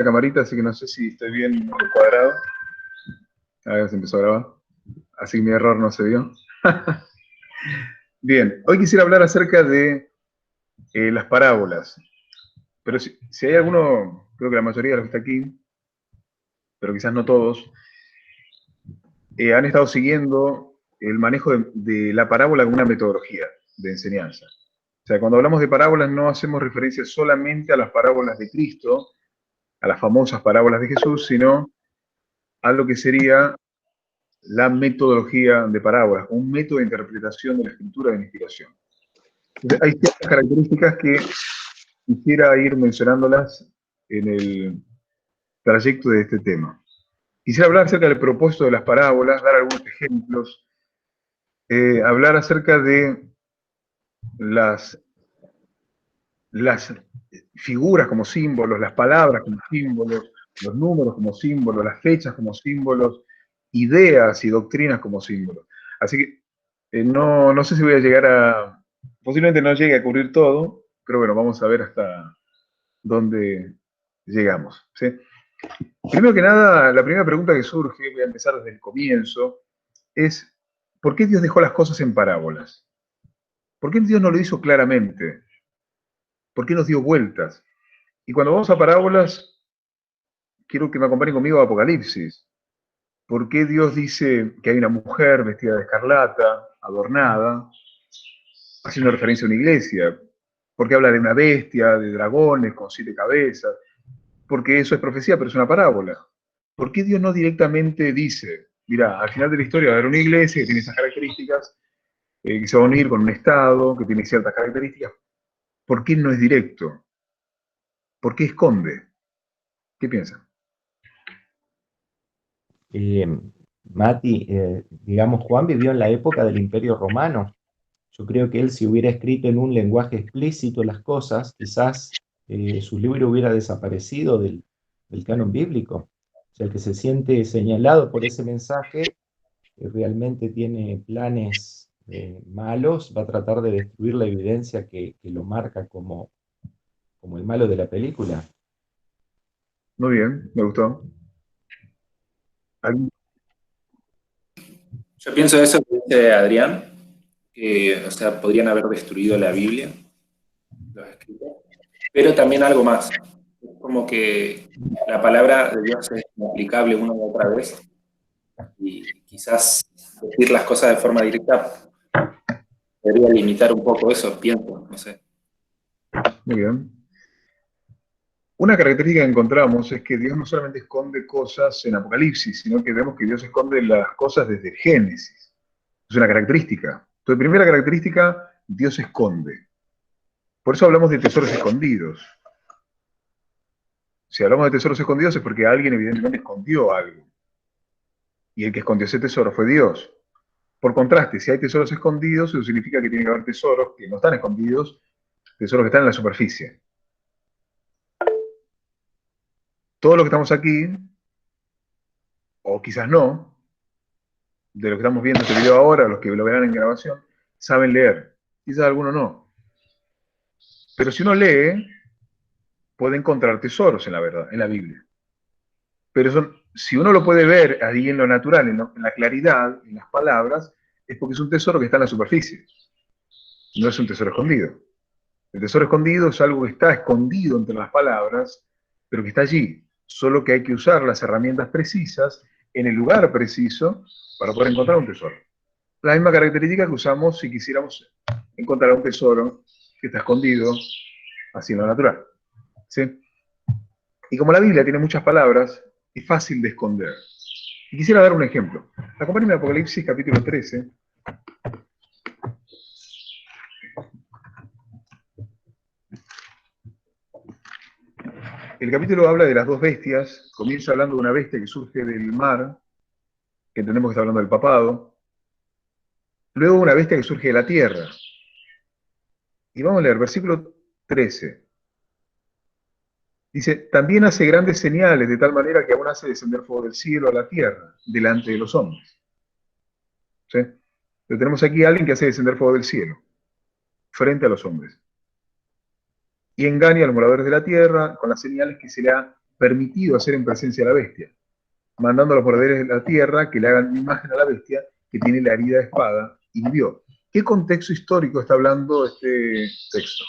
la camarita, así que no sé si estoy bien cuadrado. A ver, se empezó a grabar. Así que mi error no se vio. Bien, hoy quisiera hablar acerca de las parábolas. Pero si hay alguno, creo que la mayoría de los que está aquí, pero quizás no todos, han estado siguiendo el manejo de la parábola como una metodología de enseñanza. O sea, cuando hablamos de parábolas no hacemos referencia solamente a las parábolas de Cristo, a las famosas parábolas de Jesús, sino a lo que sería la metodología de parábolas, un método de interpretación de la escritura de inspiración. Entonces, hay ciertas características que quisiera ir mencionándolas en el trayecto de este tema. Quisiera hablar acerca del propósito de las parábolas, dar algunos ejemplos, hablar acerca de las figuras como símbolos, las palabras como símbolos, los números como símbolos, las fechas como símbolos, ideas y doctrinas como símbolos. Así que no sé si voy a llegar a, posiblemente no llegue a cubrir todo, pero bueno, vamos a ver hasta dónde llegamos. ¿Sí? Primero que nada, la primera pregunta que surge, voy a empezar desde el comienzo, es ¿por qué Dios dejó las cosas en parábolas? ¿Por qué Dios no lo hizo claramente? ¿Por qué nos dio vueltas? Y cuando vamos a parábolas, quiero que me acompañen conmigo a Apocalipsis. ¿Por qué Dios dice que hay una mujer vestida de escarlata, adornada, haciendo referencia a una iglesia? ¿Por qué habla de una bestia, de dragones con 7 cabezas? Porque eso es profecía, pero es una parábola. ¿Por qué Dios no directamente dice, mira, al final de la historia va a haber una iglesia que tiene esas características, que se va a unir con un Estado que tiene ciertas características? ¿Por qué no es directo? ¿Por qué esconde? ¿Qué piensan? Eh, Mati, digamos, Juan vivió en la época del Imperio Romano. Yo creo que él, si hubiera escrito en un lenguaje explícito las cosas, quizás su libro hubiera desaparecido del canon bíblico. O sea, el que se siente señalado por ese mensaje realmente tiene planes malos, va a tratar de destruir la evidencia que lo marca como el malo de la película. Muy bien, me gustó. ¿Alguien? Yo pienso eso que dice Adrián, que, o sea, podrían haber destruido la Biblia, los escritos, pero también algo más. Es como que la palabra de Dios es aplicable una y otra vez, y quizás decir las cosas de forma directa podría limitar un poco eso, pienso, no sé. Muy bien. Una característica que encontramos es que Dios no solamente esconde cosas en Apocalipsis, sino que vemos que Dios esconde las cosas desde el Génesis. Es una característica. Entonces, primera característica, Dios esconde. Por eso hablamos de tesoros escondidos. Si hablamos de tesoros escondidos es porque alguien evidentemente escondió algo. Y el que escondió ese tesoro fue Dios. Por contraste, si hay tesoros escondidos, eso significa que tiene que haber tesoros que no están escondidos, tesoros que están en la superficie. Todos los que estamos aquí, o quizás no, de los que estamos viendo este video ahora, los que lo verán en grabación, saben leer. Quizás algunos no. Pero si uno lee, puede encontrar tesoros en la verdad, en la Biblia. Pero si uno lo puede ver ahí en lo natural, en la claridad, en las palabras, es porque es un tesoro que está en la superficie. No es un tesoro escondido. El tesoro escondido es algo que está escondido entre las palabras, pero que está allí. Solo que hay que usar las herramientas precisas en el lugar preciso para poder encontrar un tesoro. La misma característica que usamos si quisiéramos encontrar un tesoro que está escondido así en lo natural. ¿Sí? Y como la Biblia tiene muchas palabras, es fácil de esconder. Y quisiera dar un ejemplo. Acompáñenme a Apocalipsis capítulo 13. El capítulo habla de las dos bestias. Comienza hablando de una bestia que surge del mar, que entendemos que está hablando del papado. Luego una bestia que surge de la tierra. Y vamos a leer versículo 13. Dice, también hace grandes señales de tal manera que aún hace descender fuego del cielo a la tierra, delante de los hombres. ¿Sí? Pero tenemos aquí a alguien que hace descender fuego del cielo, frente a los hombres. Y engaña a los moradores de la tierra con las señales que se le ha permitido hacer en presencia de la bestia, mandando a los poderes de la tierra que le hagan una imagen a la bestia que tiene la herida de espada y vivió. ¿Qué contexto histórico está hablando este texto?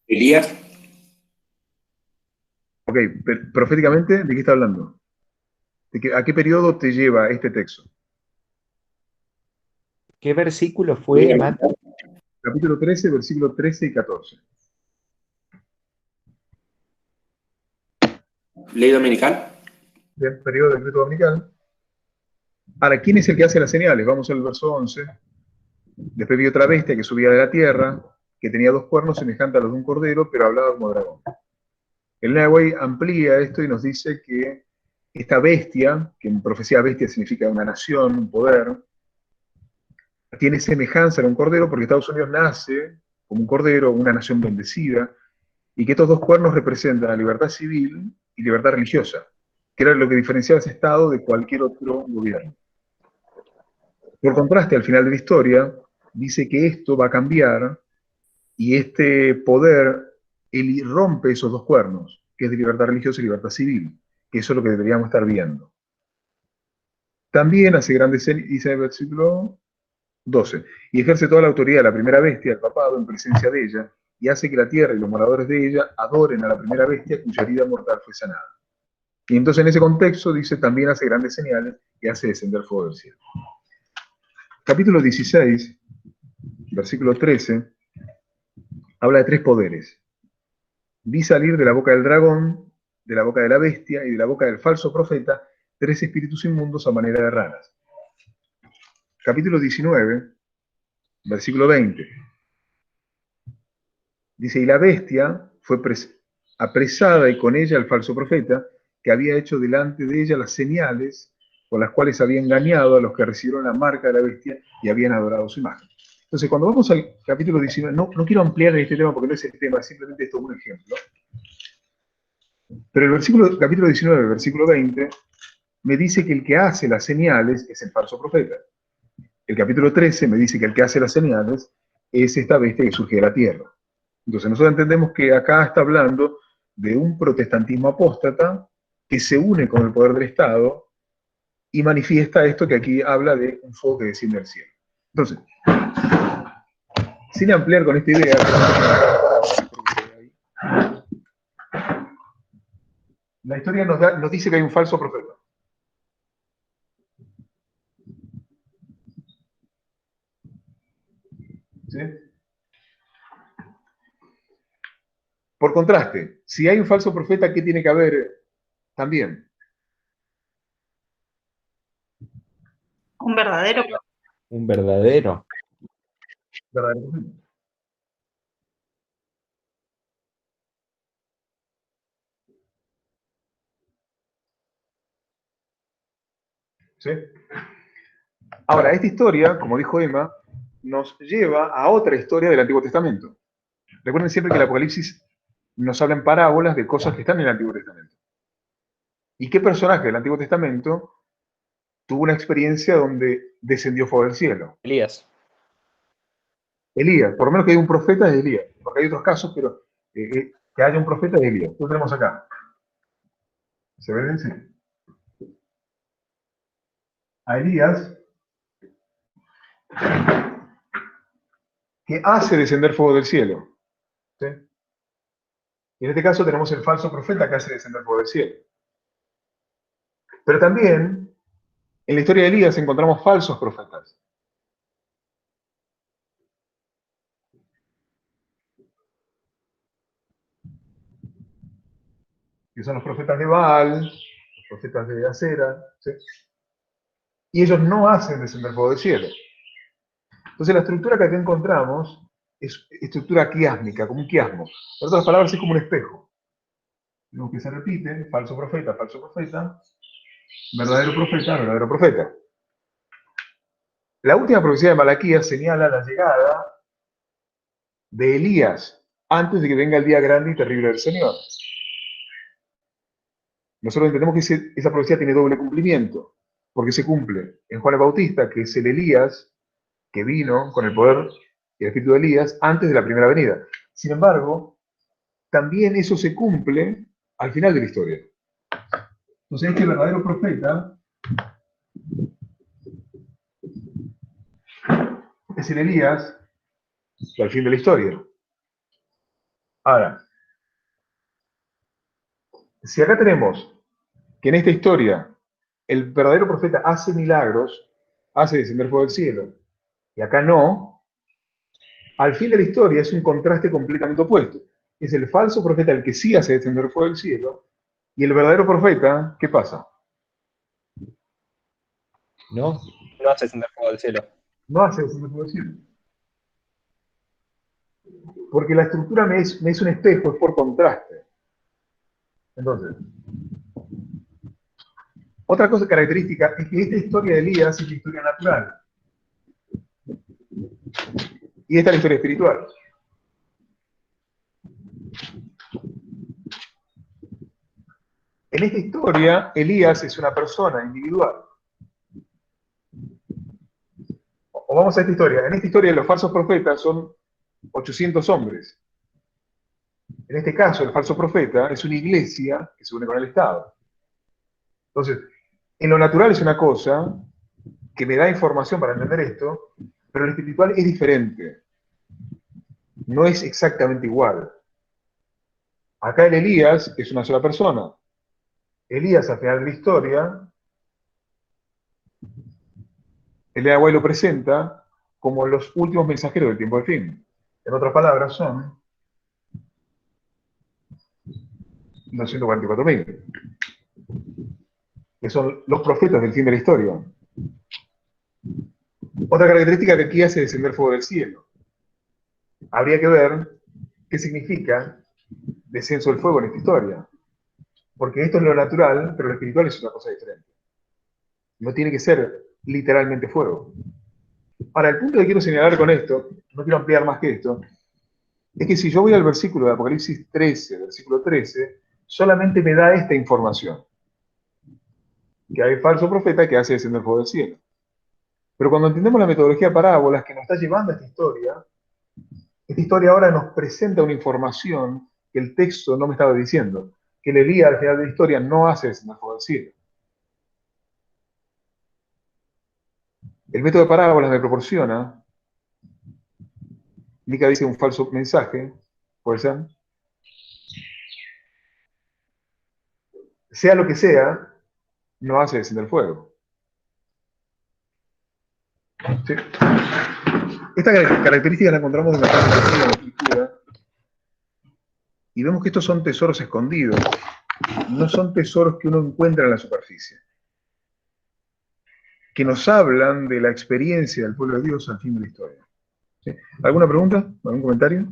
Elías, Ok, proféticamente, ¿de qué está hablando? ¿A qué periodo te lleva este texto? ¿Qué versículo fue, Mati? Capítulo 13, versículos 13 y 14. ley dominical. Del periodo del decreto dominical. Ahora, ¿quién es el que hace las señales? Vamos al verso 11. Después vi otra bestia que subía de la tierra, que tenía 2 cuernos semejantes a los de un cordero, pero hablaba como dragón. El Nahuay amplía esto y nos dice que esta bestia, que en profecía bestia significa una nación, un poder, tiene semejanza a un cordero porque Estados Unidos nace como un cordero, una nación bendecida, y que estos 2 cuernos representan la libertad civil y libertad religiosa, que era lo que diferenciaba ese Estado de cualquier otro gobierno. Por contraste, al final de la historia, dice que esto va a cambiar y este poder él rompe esos 2 cuernos, que es de libertad religiosa y libertad civil, que eso es lo que deberíamos estar viendo. También hace grandes, dice el versículo 12, y ejerce toda la autoridad de la primera bestia, el papado, en presencia de ella, y hace que la tierra y los moradores de ella adoren a la primera bestia cuya herida mortal fue sanada. Y entonces en ese contexto dice, también hace grandes señales y hace descender fuego del cielo. Capítulo 16, versículo 13, habla de 3 poderes. Vi salir de la boca del dragón, de la boca de la bestia y de la boca del falso profeta 3 espíritus inmundos a manera de ranas. Capítulo 19, versículo 20. Dice, y la bestia fue apresada y con ella el falso profeta, que había hecho delante de ella las señales con las cuales había engañado a los que recibieron la marca de la bestia y habían adorado su imagen. Entonces, cuando vamos al capítulo 19, no quiero ampliar en este tema porque no es el tema, simplemente esto es un ejemplo. Pero el capítulo 19, versículo 20, me dice que el que hace las señales es el falso profeta. El capítulo 13 me dice que el que hace las señales es esta bestia que surge de la tierra. Entonces nosotros entendemos que acá está hablando de un protestantismo apóstata que se une con el poder del Estado y manifiesta esto que aquí habla de un fuego que desciende del cielo. Entonces, sin ampliar con esta idea, la historia nos dice que hay un falso profeta. ¿Sí? Por contraste, si hay un falso profeta, ¿qué tiene que haber también? Un verdadero. Un verdadero. Verdadero profeta. ¿Sí? Ahora, esta historia, como dijo Emma, nos lleva a otra historia del Antiguo Testamento. Recuerden siempre que el Apocalipsis nos habla en parábolas de cosas que están en el Antiguo Testamento. ¿Y qué personaje del Antiguo Testamento tuvo una experiencia donde descendió fuego del cielo? Elías. Elías, por lo menos que hay un profeta es Elías, porque hay otros casos, pero que haya un profeta es Elías. Lo tenemos acá. ¿Se ven? Sí. A Elías, que hace descender fuego del cielo. ¿Sí? Y en este caso tenemos el falso profeta que hace descender fuego del cielo. Pero también en la historia de Elías encontramos falsos profetas. Que son los profetas de Baal, los profetas de Acera, ¿sí? Y ellos no hacen descender fuego del cielo. Entonces la estructura que acá encontramos es estructura quiásmica, como un quiasmo. En otras palabras, es como un espejo. Lo que se repite, falso profeta, verdadero profeta, verdadero profeta. La última profecía de Malaquías señala la llegada de Elías antes de que venga el día grande y terrible del Señor. Nosotros entendemos que esa profecía tiene doble cumplimiento, porque se cumple en Juan el Bautista, que es el Elías que vino con el poder y el espíritu de Elías antes de la primera venida. Sin embargo, también eso se cumple al final de la historia. Entonces, este verdadero profeta es el Elías al fin de la historia. Ahora, si acá tenemos que en esta historia el verdadero profeta hace milagros, hace descender fuego del cielo, y acá no, al fin de la historia es un contraste completamente opuesto. Es el falso profeta el que sí hace descender fuego del cielo, y el verdadero profeta, ¿qué pasa? ¿No? No hace descender fuego del cielo. No hace descender fuego del cielo. Porque la estructura me es un espejo, es por contraste. Entonces, otra cosa característica es que esta historia de Elías es la historia natural. Y esta es la historia espiritual. En esta historia, Elías es una persona individual. O vamos a esta historia. En esta historia, los falsos profetas son 800 hombres. En este caso, el falso profeta es una iglesia que se une con el Estado. Entonces, en lo natural es una cosa que me da información para entender esto, pero lo espiritual es diferente. No es exactamente igual. Acá el Elías es una sola persona. Elías, al final de la historia, el Agua lo presenta como los últimos mensajeros del tiempo del fin. En otras palabras, son 244.000, que son los profetas del fin de la historia. Otra característica que aquí hace descender fuego del cielo. Habría que ver qué significa descenso del fuego en esta historia. Porque esto es lo natural, pero lo espiritual es una cosa diferente. No tiene que ser literalmente fuego. Ahora, el punto que quiero señalar con esto, no quiero ampliar más que esto, es que si yo voy al versículo de Apocalipsis 13, versículo 13, solamente me da esta información. Que hay falso profeta que hace descender fuego del cielo. Pero cuando entendemos la metodología de parábolas que nos está llevando a esta historia ahora nos presenta una información que el texto no me estaba diciendo, que el Elías al final de la historia no hace descender fuego del cielo. El método de parábolas me proporciona, Mica dice un falso mensaje, puede ser, sea lo que sea, no hace descender fuego. ¿Sí? Esta característica la encontramos en la escritura y vemos que estos son tesoros escondidos, no son tesoros que uno encuentra en la superficie, que nos hablan de la experiencia del pueblo de Dios al fin de la historia. ¿Sí? ¿Alguna pregunta? ¿Algún comentario?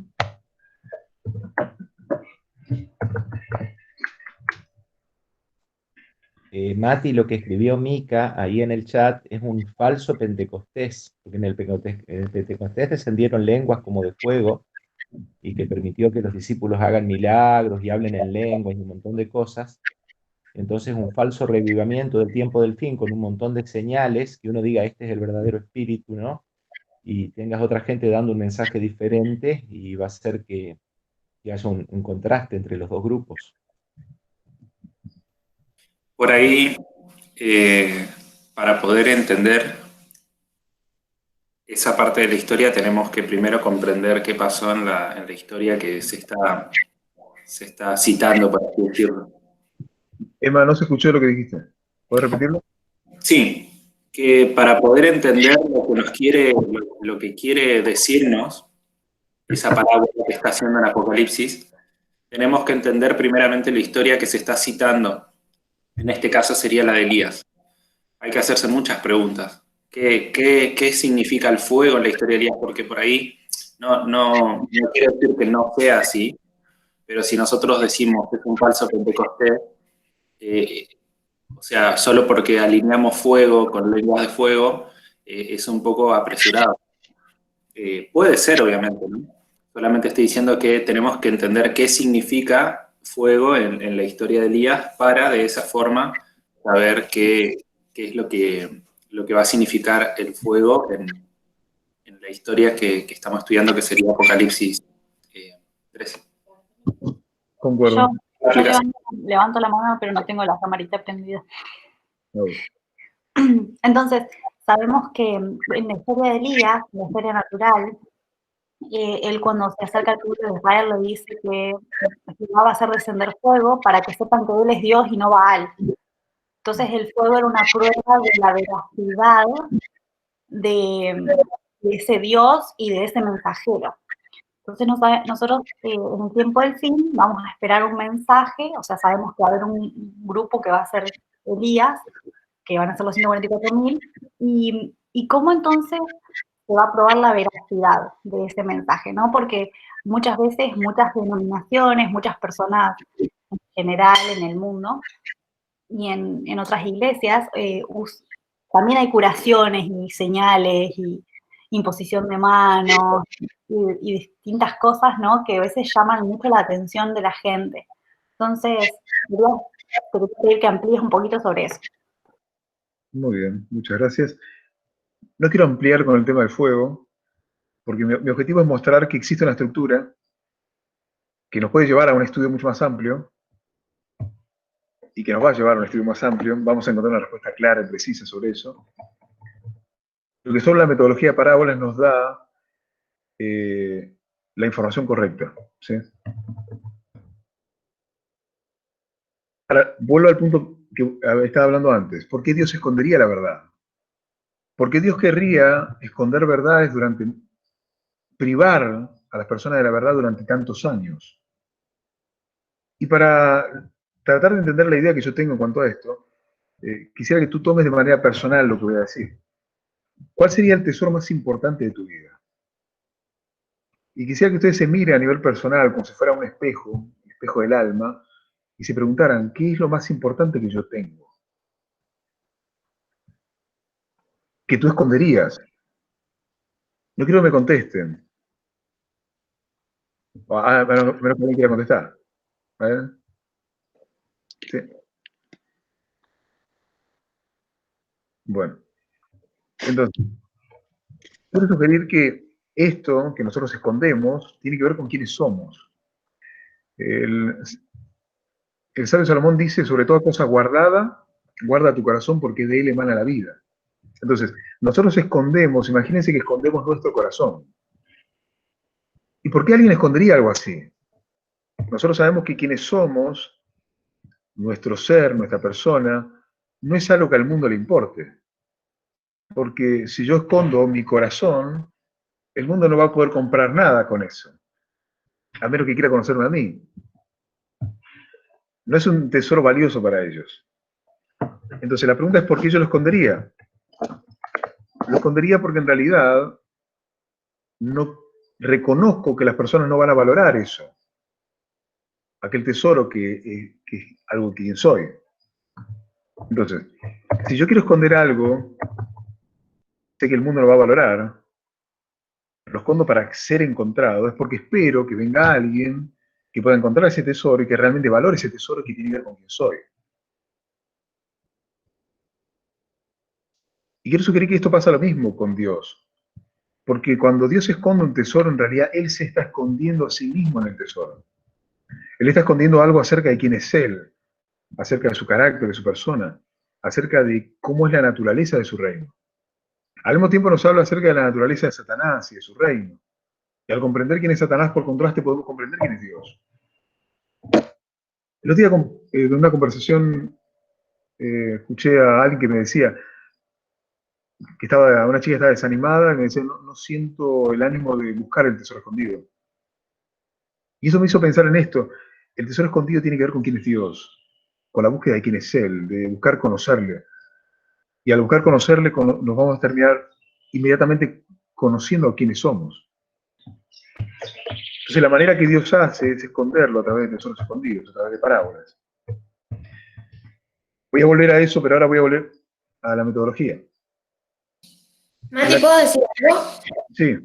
Mati, lo que escribió Mica ahí en el chat es un falso Pentecostés, porque en el Pentecostés descendieron lenguas como de fuego y que permitió que los discípulos hagan milagros y hablen en lenguas y un montón de cosas. Entonces, un falso revivamiento del tiempo del fin con un montón de señales, que uno diga, este es el verdadero espíritu, ¿no? Y tengas otra gente dando un mensaje diferente y va a hacer que haya un contraste entre los dos grupos. Por ahí, para poder entender esa parte de la historia, tenemos que primero comprender qué pasó en la historia que se está citando, por así decirlo. Emma, no se escuchó lo que dijiste. ¿Puedes repetirlo? Sí, que para poder entender lo que quiere decirnos esa parábola que está haciendo en Apocalipsis, tenemos que entender primeramente la historia que se está citando. En este caso sería la de Elías. Hay que hacerse muchas preguntas. ¿Qué significa el fuego en la historia de Elías? Porque por ahí no quiero decir que no sea así, pero si nosotros decimos que es un falso Pentecostés, o sea, solo porque alineamos fuego con lenguas de fuego, es un poco apresurado. Puede ser, obviamente, ¿no? Solamente estoy diciendo que tenemos que entender qué significa fuego en la historia de Elías para, de esa forma, saber qué es lo que va a significar el fuego en la historia que estamos estudiando, que sería Apocalipsis 13. Concuerdo. Yo levanto la mano, pero no tengo la camarita prendida. No. Entonces, sabemos que en la historia de Elías, en la historia natural, él cuando se acerca al pueblo de Israel le dice que Jehová va a hacer descender fuego para que sepan que él es Dios y no Baal. Entonces el fuego era una prueba de la veracidad de ese Dios y de ese mensajero. Entonces nosotros en el tiempo del fin vamos a esperar un mensaje, o sea, sabemos que va a haber un grupo que va a ser Elías, que van a ser los 144.000, y cómo entonces se va a probar la veracidad de ese mensaje, ¿no? Porque muchas veces, muchas denominaciones, muchas personas en general en el mundo y en otras iglesias, también hay curaciones y señales y imposición de manos y distintas cosas, ¿no? Que a veces llaman mucho la atención de la gente. Entonces, te quería pedir que amplíes un poquito sobre eso. Muy bien, muchas gracias. No quiero ampliar con el tema del fuego, porque mi objetivo es mostrar que existe una estructura que nos puede llevar a un estudio mucho más amplio y que nos va a llevar a un estudio más amplio. Vamos a encontrar una respuesta clara y precisa sobre eso. Lo que solo la metodología de parábolas nos da la información correcta, ¿sí? Ahora, vuelvo al punto que estaba hablando antes. ¿Por qué Dios escondería la verdad? ¿Por qué Dios querría esconder verdades privar a las personas de la verdad durante tantos años? Y para tratar de entender la idea que yo tengo en cuanto a esto, quisiera que tú tomes de manera personal lo que voy a decir. ¿Cuál sería el tesoro más importante de tu vida? Y quisiera que ustedes se miren a nivel personal, como si fuera un espejo del alma, y se preguntaran, ¿qué es lo más importante que yo tengo? Que tú esconderías. No quiero que me contesten. Menos que alguien quiera contestar. A ver. Sí. Bueno. Entonces, quiero sugerir que esto que nosotros escondemos tiene que ver con quiénes somos. El sabio Salomón dice, sobre toda cosa guardada, guarda tu corazón porque de él emana la vida. Entonces, nosotros escondemos, imagínense que escondemos nuestro corazón. ¿Y por qué alguien escondería algo así? Nosotros sabemos que quienes somos, nuestro ser, nuestra persona, no es algo que al mundo le importe. Porque si yo escondo mi corazón, el mundo no va a poder comprar nada con eso. A menos que quiera conocerme a mí. No es un tesoro valioso para ellos. Entonces la pregunta es ¿por qué yo lo escondería? Lo escondería porque en realidad no reconozco que las personas no van a valorar eso. Aquel tesoro que es algo que quien soy. Entonces, si yo quiero esconder algo, sé que el mundo lo va a valorar, lo escondo para ser encontrado, es porque espero que venga alguien que pueda encontrar ese tesoro y que realmente valore ese tesoro que tiene que ver con quien soy. Y quiero sugerir que esto pasa lo mismo con Dios. Porque cuando Dios esconde un tesoro, en realidad Él se está escondiendo a sí mismo en el tesoro. Él está escondiendo algo acerca de quién es Él, acerca de su carácter, de su persona, acerca de cómo es la naturaleza de su reino. Al mismo tiempo nos habla acerca de la naturaleza de Satanás y de su reino. Y al comprender quién es Satanás, por contraste, podemos comprender quién es Dios. El otro día, en una conversación, escuché a alguien que me decía que una chica estaba desanimada y me decía, no siento el ánimo de buscar el tesoro escondido. Y eso me hizo pensar en esto. El tesoro escondido tiene que ver con quién es Dios, con la búsqueda de quién es Él, de buscar conocerle. Y al buscar conocerle, nos vamos a terminar inmediatamente conociendo a quiénes somos. Entonces la manera que Dios hace es esconderlo a través de tesoros escondidos, a través de parábolas. Voy a volver a eso, pero ahora voy a volver a la metodología. Mati, ¿puedo decir algo? Sí.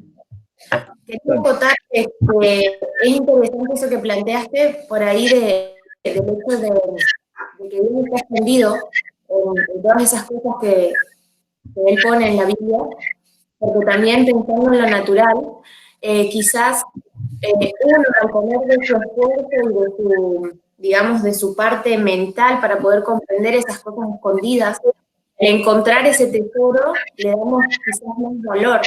Quería acotar que es interesante eso que planteaste por ahí del hecho de que Dios está escondido en todas esas cosas que Él pone en la Biblia, porque también pensando en lo natural, quizás uno al poner de su esfuerzo y de su, digamos, de su parte mental para poder comprender esas cosas escondidas, al encontrar ese tesoro, le damos quizás más valor.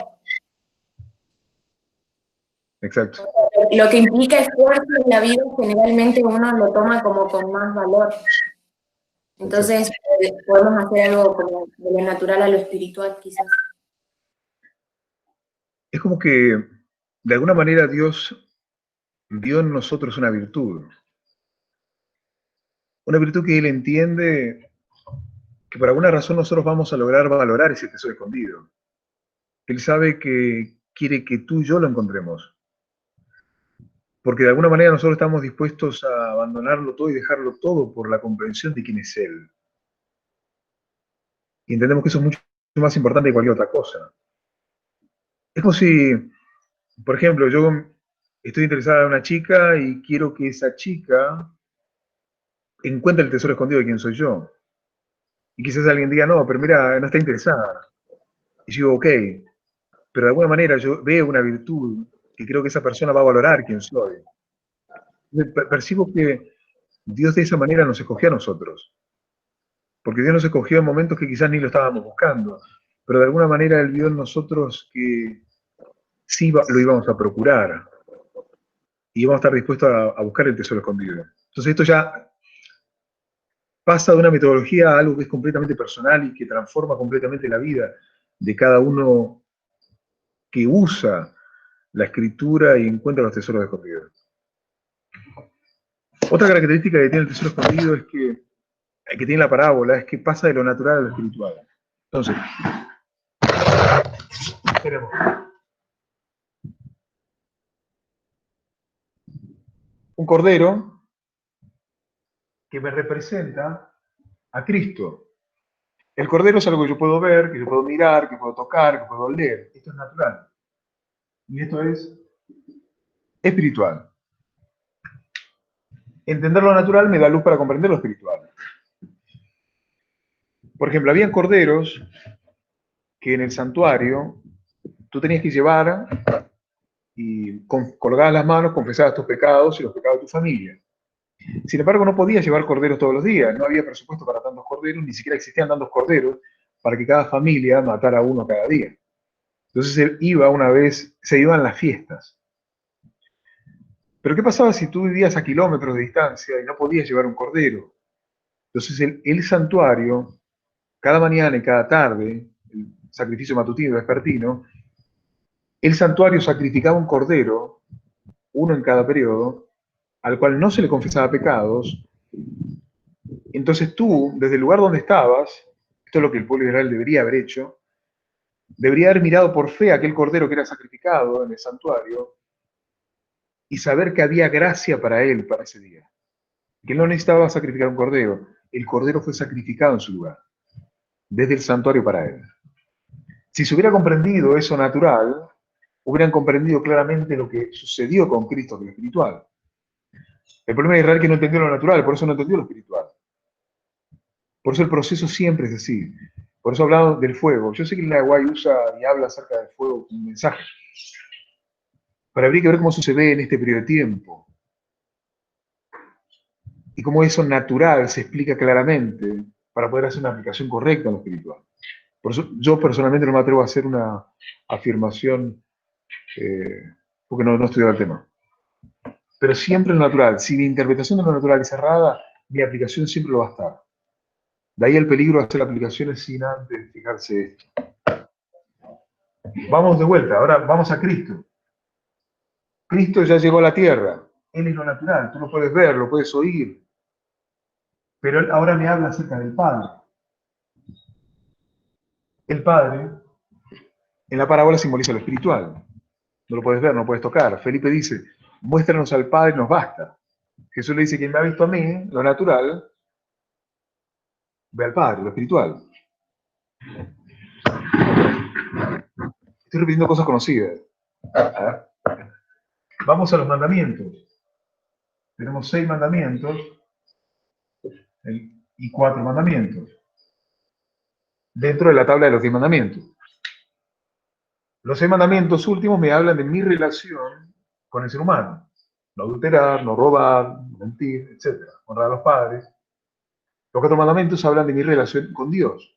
Exacto. Lo que implica esfuerzo en la vida, generalmente uno lo toma como con más valor. Entonces, podemos hacer algo como de lo natural a lo espiritual, quizás. Es como que, de alguna manera, Dios vio en nosotros una virtud. Una virtud que Él entiende que por alguna razón nosotros vamos a lograr valorar ese tesoro escondido. Él sabe que quiere que tú y yo lo encontremos. Porque de alguna manera nosotros estamos dispuestos a abandonarlo todo y dejarlo todo por la comprensión de quién es Él. Y entendemos que eso es mucho más importante que cualquier otra cosa. Es como si, por ejemplo, yo estoy interesada en una chica y quiero que esa chica encuentre el tesoro escondido de quién soy yo. Y quizás alguien diga, no, pero mira, no está interesada. Y yo digo, ok, pero de alguna manera yo veo una virtud que creo que esa persona va a valorar quién soy. Percibo que Dios de esa manera nos escogió a nosotros. Porque Dios nos escogió en momentos que quizás ni lo estábamos buscando. Pero de alguna manera Él vio en nosotros que sí lo íbamos a procurar. Y íbamos a estar dispuestos a buscar el tesoro escondido. Entonces esto ya pasa de una metodología a algo que es completamente personal y que transforma completamente la vida de cada uno que usa la escritura y encuentra los tesoros escondidos. Otra característica que tiene el tesoro escondido es que tiene la parábola, es que pasa de lo natural a lo espiritual. Entonces, tenemos un cordero que me representa a Cristo. El cordero es algo que yo puedo ver, que yo puedo mirar, que puedo tocar, que puedo leer. Esto es natural. Y esto es espiritual. Entender lo natural me da luz para comprender lo espiritual. Por ejemplo, había corderos que en el santuario tú tenías que llevar y colgabas las manos, confesabas tus pecados y los pecados de tu familia. Sin embargo, no podías llevar corderos todos los días, no había presupuesto para tantos corderos, ni siquiera existían tantos corderos para que cada familia matara uno cada día. Entonces él iba una vez, se iban las fiestas. Pero ¿qué pasaba si tú vivías a kilómetros de distancia y no podías llevar un cordero? Entonces el santuario, cada mañana y cada tarde, el sacrificio matutino, vespertino, el santuario sacrificaba un cordero, uno en cada periodo, al cual no se le confesaba pecados. Entonces tú, desde el lugar donde estabas, esto es lo que el pueblo de Israel debería haber hecho, debería haber mirado por fe a aquel cordero que era sacrificado en el santuario y saber que había gracia para él para ese día. Que él no necesitaba sacrificar un cordero, el cordero fue sacrificado en su lugar, desde el santuario para él. Si se hubiera comprendido eso natural, hubieran comprendido claramente lo que sucedió con Cristo, con lo espiritual. El problema de Israel es que no entendió lo natural, por eso no entendió lo espiritual. Por eso el proceso siempre es así. Por eso hablamos del fuego. Yo sé que el Nahuay usa y habla acerca del fuego como un mensaje. Pero habría que ver cómo eso se ve en este periodo de tiempo. Y cómo eso natural se explica claramente para poder hacer una aplicación correcta a lo espiritual. Por eso yo personalmente no me atrevo a hacer una afirmación porque no he estudiado el tema. Pero siempre lo natural. Si mi interpretación de lo natural es cerrada, mi aplicación siempre lo va a estar. De ahí el peligro de hacer aplicaciones sin antes fijarse esto. Vamos de vuelta, ahora vamos a Cristo. Cristo ya llegó a la tierra. Él es lo natural, tú lo puedes ver, lo puedes oír. Pero él ahora me habla acerca del Padre. El Padre, en la parábola simboliza lo espiritual. No lo puedes ver, no lo puedes tocar. Felipe dice, muéstranos al Padre, nos basta. Jesús le dice, quien me ha visto a mí, lo natural, ve al Padre, lo espiritual. Estoy repitiendo cosas conocidas. Vamos a los mandamientos. Tenemos 6 mandamientos y 4 mandamientos dentro de la tabla de los 10 mandamientos. Los 6 mandamientos últimos me hablan de mi relación con el ser humano. No adulterar, no robar, no mentir, etc. Honrar a los padres. Los 4 mandamientos hablan de mi relación con Dios.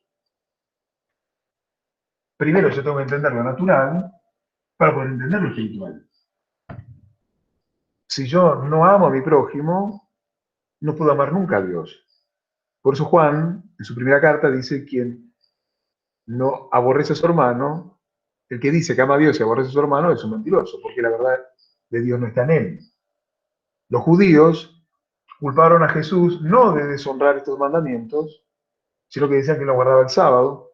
Primero yo tengo que entender lo natural para poder entender lo espiritual. Si yo no amo a mi prójimo, no puedo amar nunca a Dios. Por eso Juan, en su primera carta, dice: quien no aborrece a su hermano, el que dice que ama a Dios y aborrece a su hermano es un mentiroso, porque la verdad de Dios no está en él. Los judíos culparon a Jesús no de deshonrar estos mandamientos, sino que decían que no guardaba el sábado,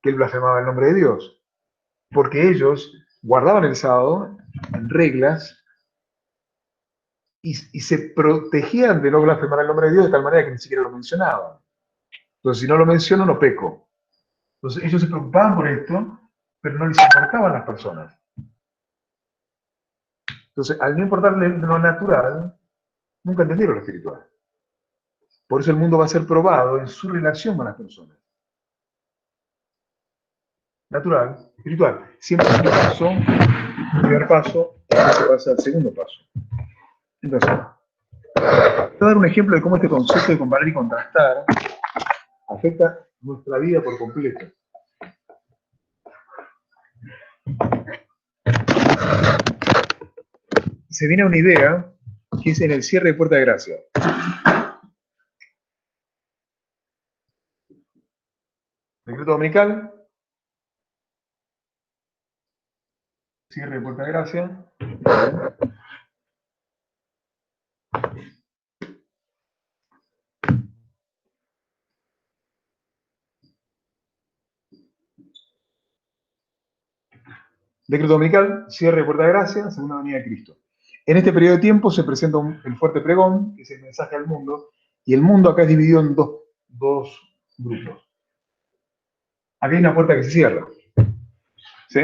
que él blasfemaba el nombre de Dios, porque ellos guardaban el sábado en reglas y se protegían de no blasfemar el nombre de Dios de tal manera que ni siquiera lo mencionaban. Entonces, si no lo menciono, no peco. Entonces, ellos se preocupaban por esto, pero no les importaban las personas. Entonces, al no importarle lo natural, nunca entendieron lo espiritual. Por eso el mundo va a ser probado en su relación con las personas. Natural, espiritual. Siempre es el primer paso, se pasa al segundo paso. Entonces, voy a dar un ejemplo de cómo este concepto de comparar y contrastar afecta nuestra vida por completo. Se viene una idea que es en el cierre de Puerta de Gracia. Decreto dominical. Cierre de Puerta de Gracia. Decreto dominical, cierre de Puerta de Gracia, segunda venida de Cristo. En este periodo de tiempo se presenta el fuerte pregón, que es el mensaje al mundo, y el mundo acá es dividido en dos grupos. Aquí hay una puerta que se cierra. ¿Sí?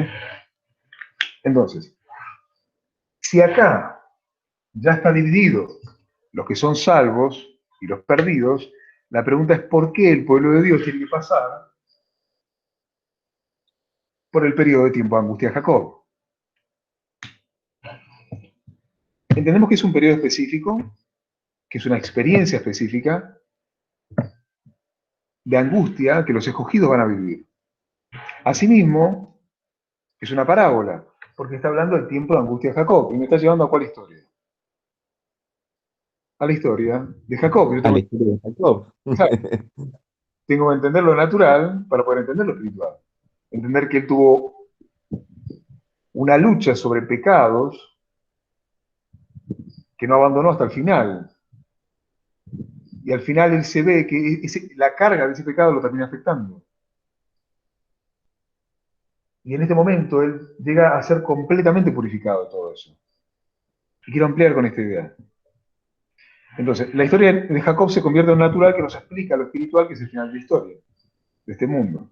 Entonces, si acá ya está dividido los que son salvos y los perdidos, la pregunta es ¿por qué el pueblo de Dios tiene que pasar por el periodo de tiempo de angustia de Jacob? Entendemos que es un periodo específico, que es una experiencia específica de angustia que los escogidos van a vivir. Asimismo, es una parábola, porque está hablando del tiempo de angustia de Jacob, y me está llevando ¿a cuál historia? A la historia de Jacob. A la historia de Jacob. Tengo que entender lo natural para poder entender lo espiritual. Entender que él tuvo una lucha sobre pecados que no abandonó hasta el final. Y al final él se ve que la carga de ese pecado lo termina afectando. Y en este momento él llega a ser completamente purificado de todo eso. Y quiero ampliar con esta idea. Entonces, la historia de Jacob se convierte en un natural que nos explica lo espiritual, que es el final de la historia, de este mundo.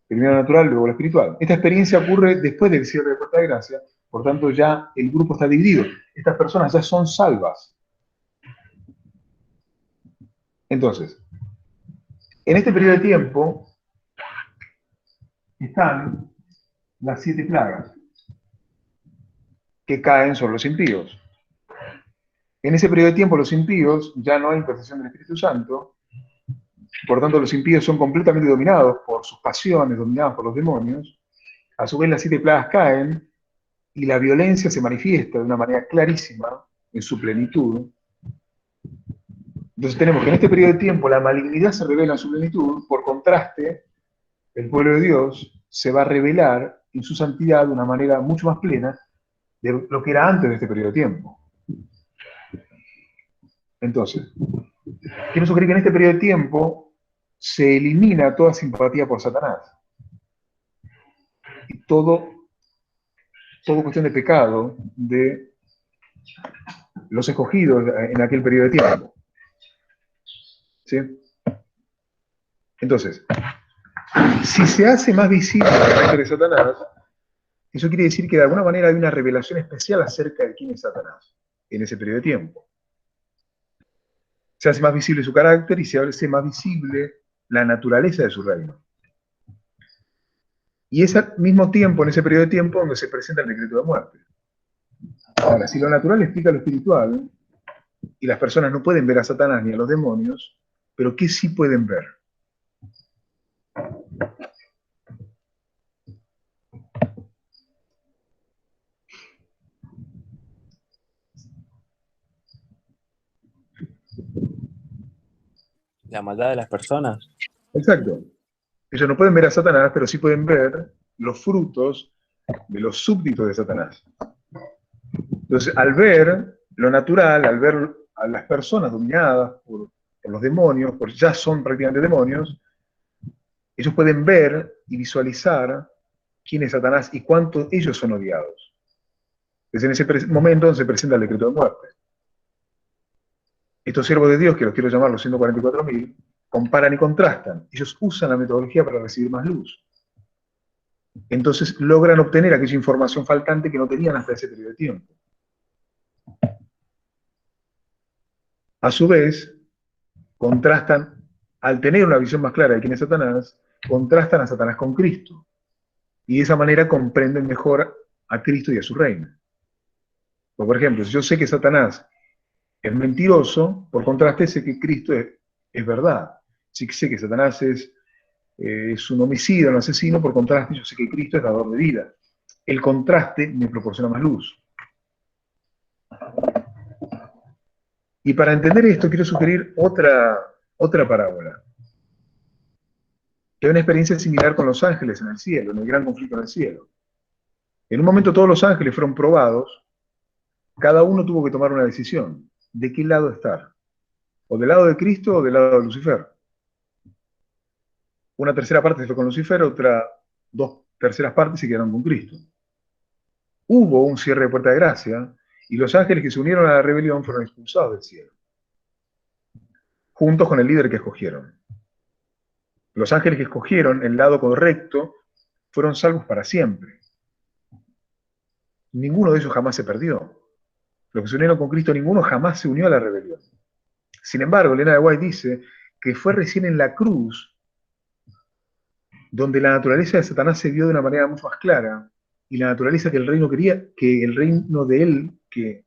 Primero lo natural, luego lo espiritual. Esta experiencia ocurre después del cierre de Puerta de Gracia, por tanto ya el grupo está dividido. Estas personas ya son salvas. Entonces, en este periodo de tiempo están las 7 plagas que caen sobre los impíos. En ese periodo de tiempo los impíos ya no hay intercesión del Espíritu Santo, por tanto los impíos son completamente dominados por sus pasiones, dominados por los demonios. A su vez las 7 plagas caen y la violencia se manifiesta de una manera clarísima en su plenitud. Entonces tenemos que en este periodo de tiempo la malignidad se revela en su plenitud, por contraste, el pueblo de Dios se va a revelar en su santidad de una manera mucho más plena de lo que era antes de este periodo de tiempo. Entonces, quiero sugerir que en este periodo de tiempo se elimina toda simpatía por Satanás. Y todo cuestión de pecado de los escogidos en aquel periodo de tiempo. ¿Sí? Entonces, si se hace más visible el carácter de Satanás, eso quiere decir que de alguna manera hay una revelación especial acerca de quién es Satanás en ese periodo de tiempo. Se hace más visible su carácter y se hace más visible la naturaleza de su reino. Y es al mismo tiempo, en ese periodo de tiempo, donde se presenta el decreto de muerte. Ahora, si lo natural explica lo espiritual, y las personas no pueden ver a Satanás ni a los demonios, pero ¿qué sí pueden ver? La maldad de las personas. Exacto. Ellos no pueden ver a Satanás, pero sí pueden ver los frutos de los súbditos de Satanás. Entonces, al ver lo natural, al ver a las personas dominadas por los demonios, porque ya son prácticamente demonios, ellos pueden ver y visualizar quién es Satanás y cuánto ellos son odiados. Desde en ese momento se presenta el decreto de muerte. Estos siervos de Dios, que los quiero llamar los 144.000, comparan y contrastan. Ellos usan la metodología para recibir más luz. Entonces logran obtener aquella información faltante que no tenían hasta ese periodo de tiempo. A su vez, contrastan, al tener una visión más clara de quién es Satanás, contrastan a Satanás con Cristo. Y de esa manera comprenden mejor a Cristo y a su reino. Por ejemplo, si yo sé que Satanás es mentiroso, por contraste sé que Cristo es verdad. Si sé que Satanás es un homicida, un asesino, por contraste yo sé que Cristo es dador de vida. El contraste me proporciona más luz. Y para entender esto quiero sugerir otra parábola. Que hay una experiencia similar con los ángeles en el cielo, en el gran conflicto en el cielo. En un momento todos los ángeles fueron probados, cada uno tuvo que tomar una decisión. ¿De qué lado estar? ¿O del lado de Cristo o del lado de Lucifer? Una tercera parte se fue con Lucifer, dos terceras partes se quedaron con Cristo. Hubo un cierre de puerta de gracia y los ángeles que se unieron a la rebelión fueron expulsados del cielo, juntos con el líder que escogieron. Los ángeles que escogieron el lado correcto fueron salvos para siempre. Ninguno de ellos jamás se perdió. Los que se unieron con Cristo, ninguno jamás se unió a la rebelión. Sin embargo, Elena de White dice que fue recién en la cruz donde la naturaleza de Satanás se vio de una manera mucho más clara, y la naturaleza que el reino quería, que el reino de él, que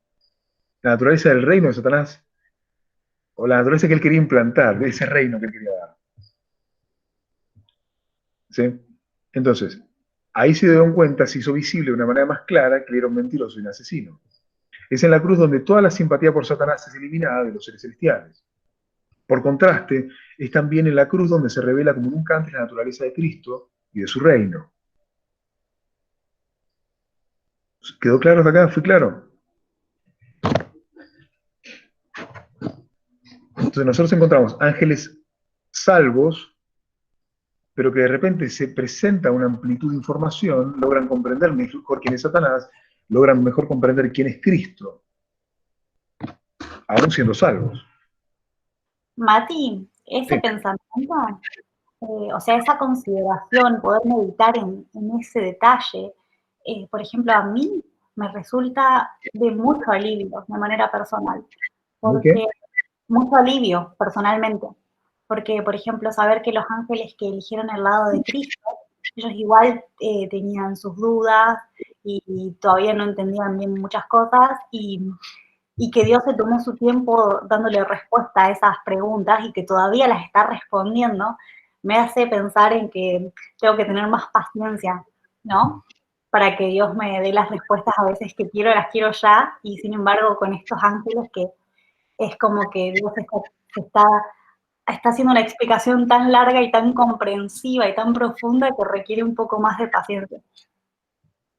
la naturaleza del reino de Satanás, o la naturaleza que él quería implantar, de ese reino que él quería dar. ¿Sí? Entonces, ahí se dieron cuenta, se hizo visible de una manera más clara que él era un mentiroso y un asesino. Es en la cruz donde toda la simpatía por Satanás es eliminada de los seres celestiales. Por contraste, es también en la cruz donde se revela como nunca antes la naturaleza de Cristo y de su reino. ¿Quedó claro hasta acá? ¿Fue claro? Entonces nosotros encontramos ángeles salvos, pero que de repente se presenta una amplitud de información, logran comprender mejor quién es Satanás, logran mejor comprender quién es Cristo, aún siendo salvos. Mati, ese Sí. pensamiento, o sea, esa consideración, poder meditar en ese detalle, por ejemplo, a mí me resulta de mucho alivio de manera personal. Porque mucho alivio personalmente. Porque, por ejemplo, saber que los ángeles que eligieron el lado de Cristo, ellos igual tenían sus dudas y todavía no entendían bien muchas cosas y que Dios se tomó su tiempo dándole respuesta a esas preguntas y que todavía las está respondiendo, me hace pensar en que tengo que tener más paciencia, ¿no? Para que Dios me dé las respuestas a veces que quiero, las quiero ya, y sin embargo con estos ángeles que es como que Dios está haciendo una explicación tan larga y tan comprensiva y tan profunda que requiere un poco más de paciencia.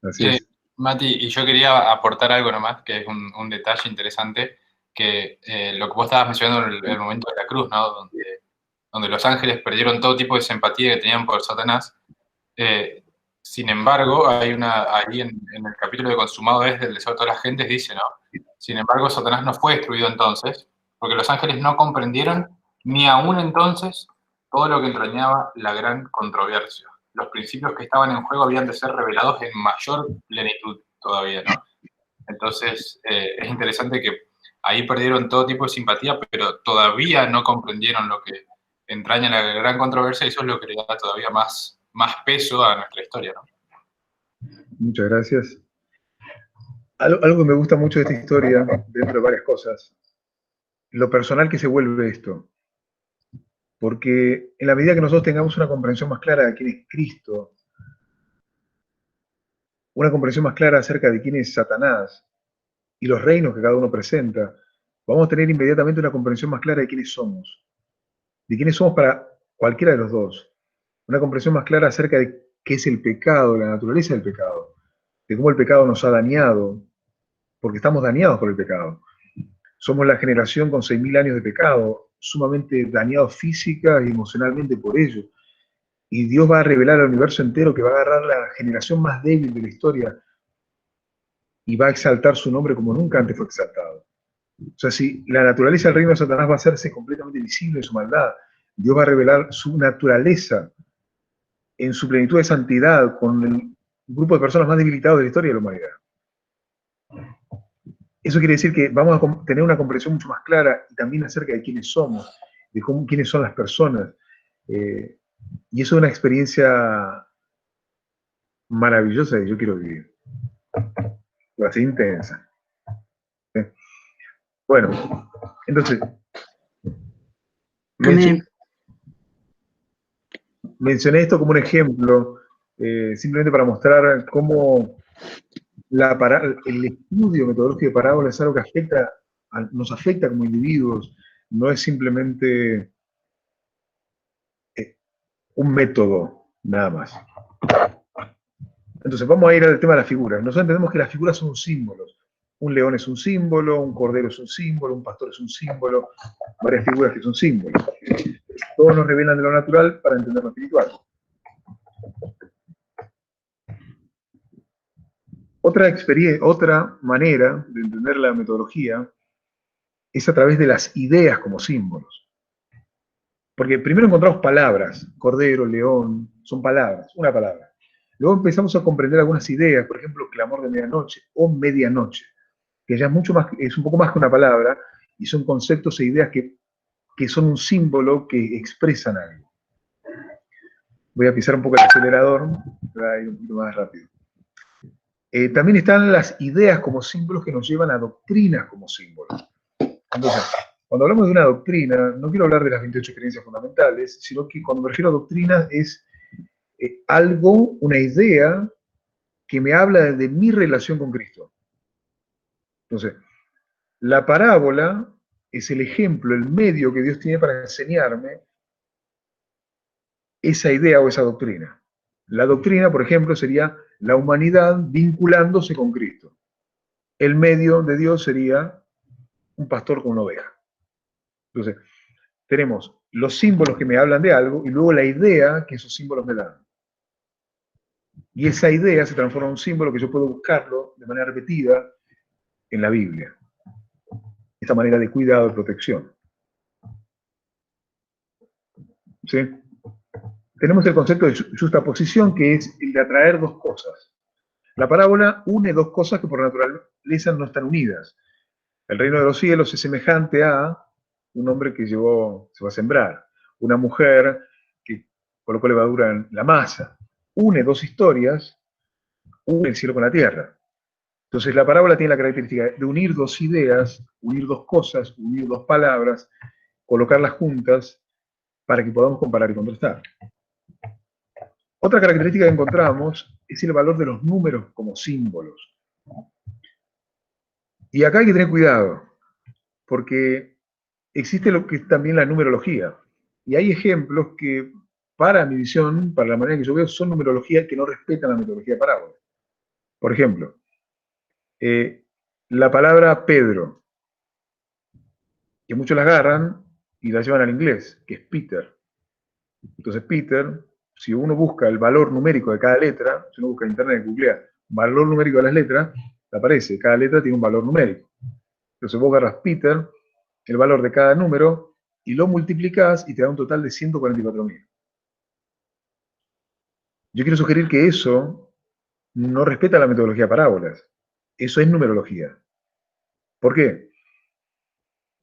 Así es. Mati, y yo quería aportar algo nomás, que es un detalle interesante, que lo que vos estabas mencionando en el momento de la cruz, ¿no? Donde los ángeles perdieron todo tipo de simpatía que tenían por Satanás. Sin embargo, hay ahí en el capítulo de Consumado es del deseo de todas las gentes, dice, ¿no? Sin embargo, Satanás no fue destruido entonces, porque los ángeles no comprendieron ni aún entonces todo lo que entrañaba la gran controversia. Los principios que estaban en juego habían de ser revelados en mayor plenitud todavía, ¿no? Entonces, es interesante que ahí perdieron todo tipo de simpatía, pero todavía no comprendieron lo que entraña la gran controversia, y eso es lo que le da todavía más peso a nuestra historia, ¿no? Muchas gracias. Algo que me gusta mucho de esta historia, dentro de varias cosas, lo personal que se vuelve esto. Porque en la medida que nosotros tengamos una comprensión más clara de quién es Cristo, una comprensión más clara acerca de quién es Satanás y los reinos que cada uno presenta, vamos a tener inmediatamente una comprensión más clara de quiénes somos para cualquiera de los dos. Una comprensión más clara acerca de qué es el pecado, la naturaleza del pecado, de cómo el pecado nos ha dañado, porque estamos dañados por el pecado. Somos la generación con 6.000 años de pecado, sumamente dañados física y emocionalmente por ello. Y Dios va a revelar al universo entero que va a agarrar la generación más débil de la historia y va a exaltar su nombre como nunca antes fue exaltado. O sea, si la naturaleza del reino de Satanás va a hacerse completamente visible en su maldad, Dios va a revelar su naturaleza en su plenitud de santidad con el grupo de personas más debilitados de la historia de la humanidad. Eso quiere decir que vamos a tener una comprensión mucho más clara y también acerca de quiénes somos, de quiénes son las personas. Y eso es una experiencia maravillosa que yo quiero vivir. Va a ser intensa. Bueno, entonces, mencioné esto como un ejemplo, simplemente para mostrar cómo el estudio metodológico de parábolas es algo que nos afecta como individuos, no es simplemente un método, nada más. Entonces, vamos a ir al tema de las figuras. Nosotros entendemos que las figuras son símbolos. Un león es un símbolo, un cordero es un símbolo, un pastor es un símbolo, varias figuras que son símbolos. Todos nos revelan de lo natural para entender lo espiritual. Otra manera de entender la metodología es a través de las ideas como símbolos. Porque primero encontramos palabras, cordero, león, son palabras, una palabra. Luego empezamos a comprender algunas ideas, por ejemplo, clamor de medianoche o medianoche, que ya es un poco más que una palabra, y son conceptos e ideas que son un símbolo que expresan algo. Voy a pisar un poco el acelerador, para ir un poquito más rápido. También están las ideas como símbolos que nos llevan a doctrinas como símbolos. Entonces, cuando hablamos de una doctrina, no quiero hablar de las 28 creencias fundamentales, sino que cuando me refiero a doctrina es algo, una idea que me habla de mi relación con Cristo. Entonces, la parábola es el ejemplo, el medio que Dios tiene para enseñarme esa idea o esa doctrina. La doctrina, por ejemplo, sería la humanidad vinculándose con Cristo. El medio de Dios sería un pastor con una oveja. Entonces, tenemos los símbolos que me hablan de algo y luego la idea que esos símbolos me dan. Y esa idea se transforma en un símbolo que yo puedo buscarlo de manera repetida en la Biblia. Esta manera de cuidado y protección. ¿Sí? Tenemos el concepto de justaposición, que es el de atraer dos cosas. La parábola une dos cosas que por naturaleza no están unidas. El reino de los cielos es semejante a un hombre que se va a sembrar, una mujer que colocó levadura en la masa. Une dos historias, une el cielo con la tierra. Entonces la parábola tiene la característica de unir dos ideas, unir dos cosas, unir dos palabras, colocarlas juntas para que podamos comparar y contrastar. Otra característica que encontramos es el valor de los números como símbolos. Y acá hay que tener cuidado, porque existe lo que es también la numerología. Y hay ejemplos que, para mi visión, para la manera que yo veo, son numerologías que no respetan la metodología de parábola. Por ejemplo, la palabra Pedro, que muchos la agarran y la llevan al inglés, que es Peter. Entonces Peter, si uno busca el valor numérico de cada letra, si uno busca en internet, googlea valor numérico de las letras, te aparece, cada letra tiene un valor numérico. Entonces vos agarras Peter, el valor de cada número, y lo multiplicás y te da un total de 144.000. Yo quiero sugerir que eso no respeta la metodología de parábolas. Eso es numerología. ¿Por qué?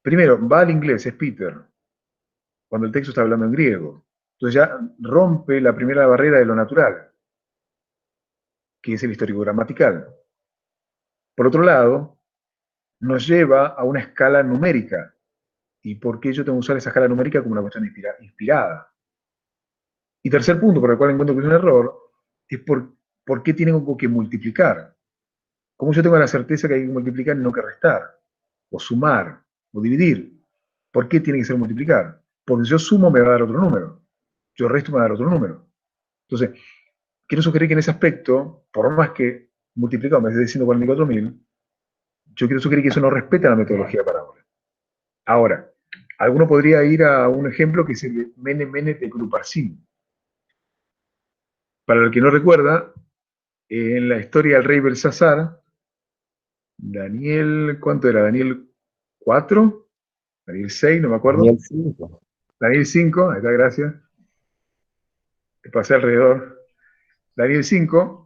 Primero, va al inglés, es Peter, cuando el texto está hablando en griego. Entonces ya rompe la primera barrera de lo natural, que es el histórico gramatical. Por otro lado, nos lleva a una escala numérica. ¿Y por qué yo tengo que usar esa escala numérica como una cuestión inspirada? Y tercer punto, por el cual encuentro que es un error, es por qué tengo que multiplicar. ¿Cómo yo tengo la certeza que hay que multiplicar y no que restar? O sumar, o dividir. ¿Por qué tiene que ser multiplicar? Porque si yo sumo me va a dar otro número. Yo resto me va a dar otro número. Entonces, quiero sugerir que en ese aspecto, por más que multiplicado me esté diciendo 44.000, yo quiero sugerir que eso no respeta la metodología de parábola. Ahora, alguno podría ir a un ejemplo que es el de Mene Mene Tekel Upharsin. Para el que no recuerda, en la historia del rey Belsasar, Daniel, ¿cuánto era? ¿Daniel 4? ¿Daniel 6? No me acuerdo. Daniel 5. Daniel 5, ahí está, gracias. Pasé alrededor. Daniel 5,